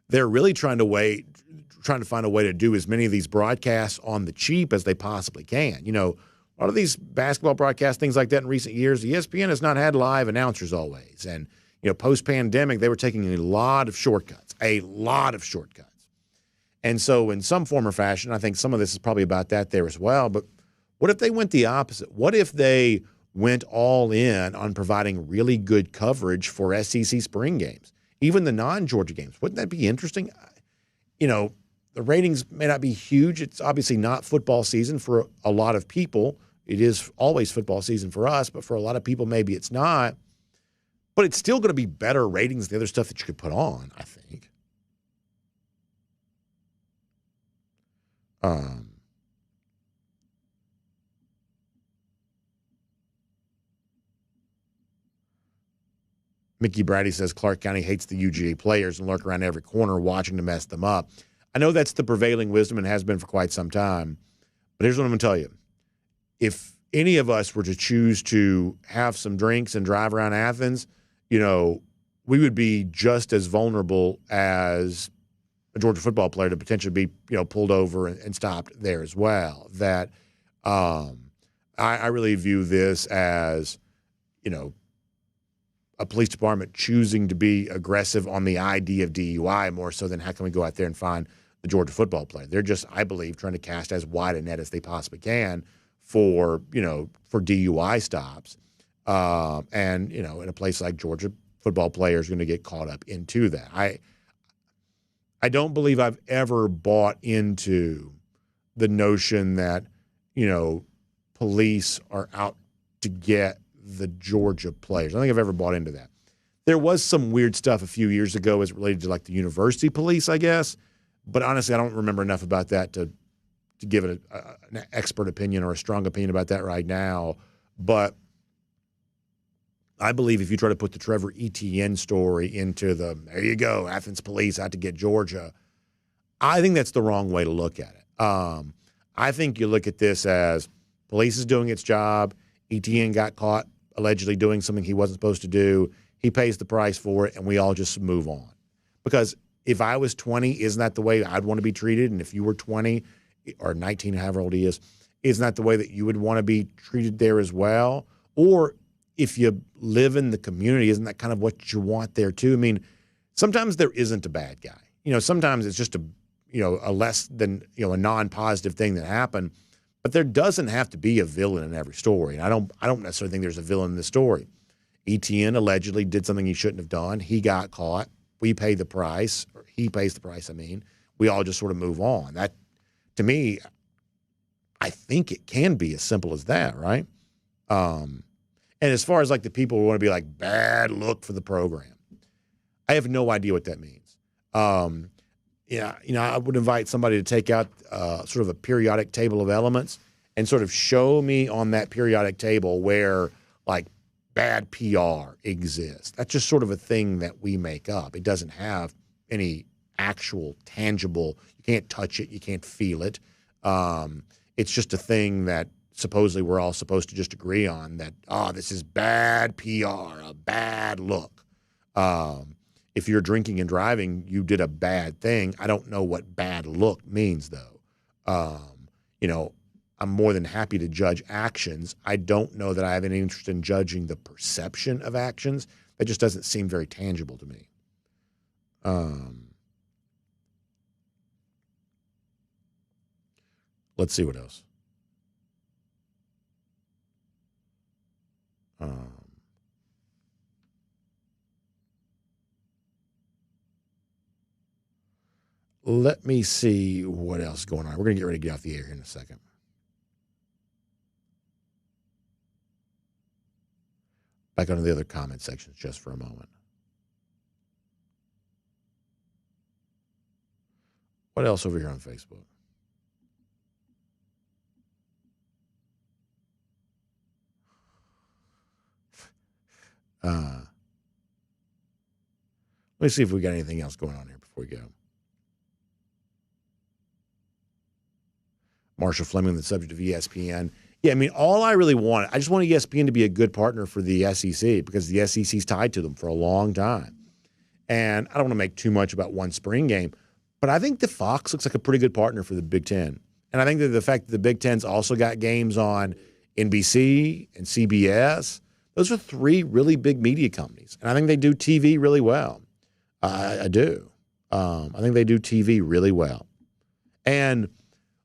they're really trying to find a way to do as many of these broadcasts on the cheap as they possibly can. A lot of these basketball broadcasts, things like that in recent years, ESPN has not had live announcers always. And, post-pandemic, they were taking a lot of shortcuts. And so in some form or fashion, I think some of this is probably about that there as well. But what if they went the opposite? What if they went all in on providing really good coverage for SEC spring games, even the non-Georgia games? Wouldn't that be interesting? The ratings may not be huge. It's obviously not football season for a lot of people. It is always football season for us, but for a lot of people, maybe it's not. But it's still going to be better ratings than the other stuff that you could put on, I think. Mickey Brady says Clark County hates the UGA players and lurk around every corner watching to mess them up. I know that's the prevailing wisdom and has been for quite some time. But here's what I'm going to tell you. If any of us were to choose to have some drinks and drive around Athens, we would be just as vulnerable as a Georgia football player to potentially be, pulled over and stopped there as well. That I really view this as, a police department choosing to be aggressive on the idea of DUI more so than how can we go out there and find the Georgia football player. They're just, I believe, trying to cast as wide a net as they possibly can for DUI stops. And, in a place like Georgia, football players are going to get caught up into that. I don't believe I've ever bought into the notion that, police are out to get the Georgia players. I don't think I've ever bought into that. There was some weird stuff a few years ago as it related to like the university police, I guess. But honestly, I don't remember enough about that to give it an expert opinion or a strong opinion about that right now. But I believe if you try to put the Trevor Etienne story into there you go, Athens police out to get Georgia, I think that's the wrong way to look at it. I think you look at this as police is doing its job. Etienne got caught allegedly doing something he wasn't supposed to do. He pays the price for it, and we all just move on. Because if I was 20, isn't that the way I'd want to be treated? And if you were 20 or 19, however old he is, isn't that the way that you would want to be treated there as well? Or if you live in the community, isn't that kind of what you want there too? I mean, sometimes there isn't a bad guy. Sometimes it's just a less than, a non-positive thing that happened. But there doesn't have to be a villain in every story. And I don't necessarily think there's a villain in this story. Etienne allegedly did something he shouldn't have done. He got caught. We pay the price, or he pays the price, I mean. We all just sort of move on. That, to me, I think it can be as simple as that, right? And as far as like the people who want to be like, bad look for the program, I have no idea what that means. Yeah, I would invite somebody to take out sort of a periodic table of elements and sort of show me on that periodic table where like bad PR exists. That's just sort of a thing that we make up. It doesn't have any actual tangible. You can't touch it. You can't feel it. It's just a thing that supposedly we're all supposed to just agree on that, this is bad PR, a bad look. If you're drinking and driving, you did a bad thing. I don't know what bad look means, though. I'm more than happy to judge actions. I don't know that I have any interest in judging the perception of actions. That just doesn't seem very tangible to me. Let's see what else. Let me see what else is going on. We're going to get ready to get off the air here in a second. Back onto the other comment sections just for a moment. What else over here on Facebook? Let me see if we got anything else going on here before we go. Marshall Fleming, the subject of ESPN. Yeah, I mean, all I really want, I just want ESPN to be a good partner for the SEC because the SEC's tied to them for a long time. And I don't want to make too much about one spring game, but I think the Fox looks like a pretty good partner for the Big Ten. And I think that the fact that the Big Ten's also got games on NBC and CBS, those are three really big media companies. And I think they do TV really well. I do. I think they do TV really well. And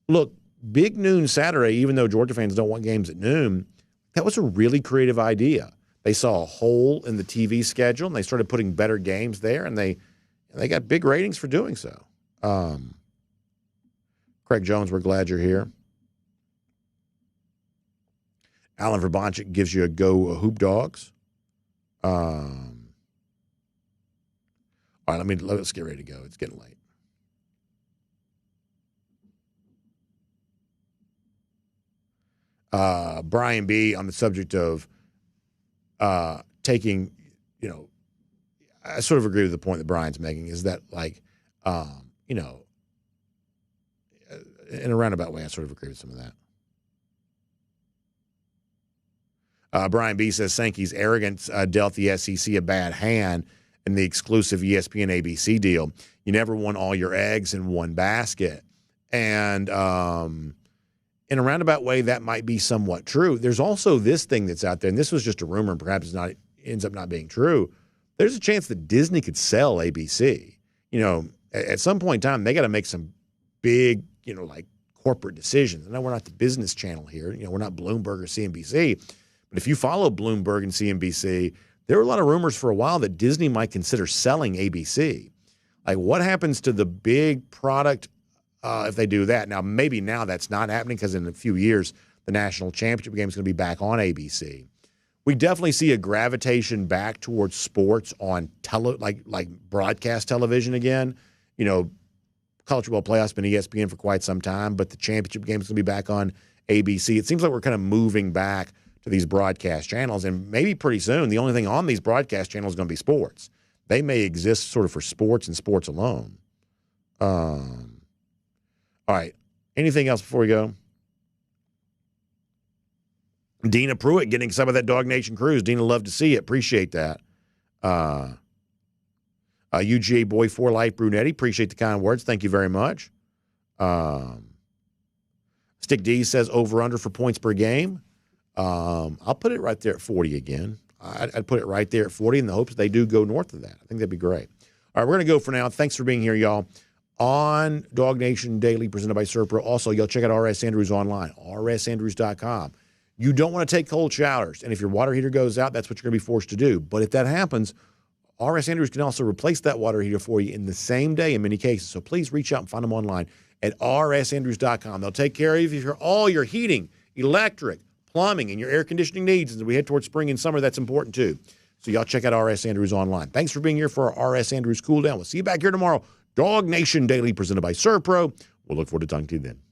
look, Big Noon Saturday, even though Georgia fans don't want games at noon, that was a really creative idea. They saw a hole in the TV schedule, and they started putting better games there, and they got big ratings for doing so. Craig Jones, we're glad you're here. Alan Verboncic gives you a go Hoop Dogs. All right, let's get ready to go. It's getting late. Brian B. on the subject of taking, I sort of agree with the point that Brian's making is that, in a roundabout way, I sort of agree with some of that. Brian B. says Sankey's arrogance dealt the SEC a bad hand in the exclusive ESPN ABC deal. You never want all your eggs in one basket. And in a roundabout way, that might be somewhat true. There's also this thing that's out there, and this was just a rumor, and perhaps ends up not being true. There's a chance that Disney could sell ABC. At some point in time, they got to make some big, corporate decisions. I know we're not the business channel here. We're not Bloomberg or CNBC. But if you follow Bloomberg and CNBC, there were a lot of rumors for a while that Disney might consider selling ABC. Like, what happens to the big product if they do that? Now, maybe now that's not happening because in a few years, the national championship game is going to be back on ABC. We definitely see a gravitation back towards sports on like broadcast television again. College football playoffs been ESPN for quite some time, but the championship game is going to be back on ABC. It seems like we're kind of moving back to these broadcast channels, and maybe pretty soon the only thing on these broadcast channels is going to be sports. They may exist sort of for sports and sports alone. All right. Anything else before we go? Dina Pruitt getting some of that Dawg Nation cruise. Dina, love to see it. Appreciate that. UGA Boy for Life Brunetti. Appreciate the kind words. Thank you very much. Stick D says over-under for points per game. I'll put it right there at 40 again. I'd put it right there at 40 in the hopes they do go north of that. I think that'd be great. All right, we're going to go for now. Thanks for being here, y'all. on DawgNation Daily presented by Serpro. Also, y'all check out RS Andrews online, rsandrews.com. You don't want to take cold showers, and if your water heater goes out, that's what you're going to be forced to do. But if that happens, RS Andrews can also replace that water heater for you in the same day in many cases. So please reach out and find them online at rsandrews.com. They'll take care of you for all your heating, electric, plumbing, and your air conditioning needs. As we head towards spring and summer, that's important too. So y'all check out RS Andrews online. Thanks for being here for our RS Andrews Cool Down. We'll see you back here tomorrow. DawgNation Daily presented by Serpro. We'll look forward to talking to you then.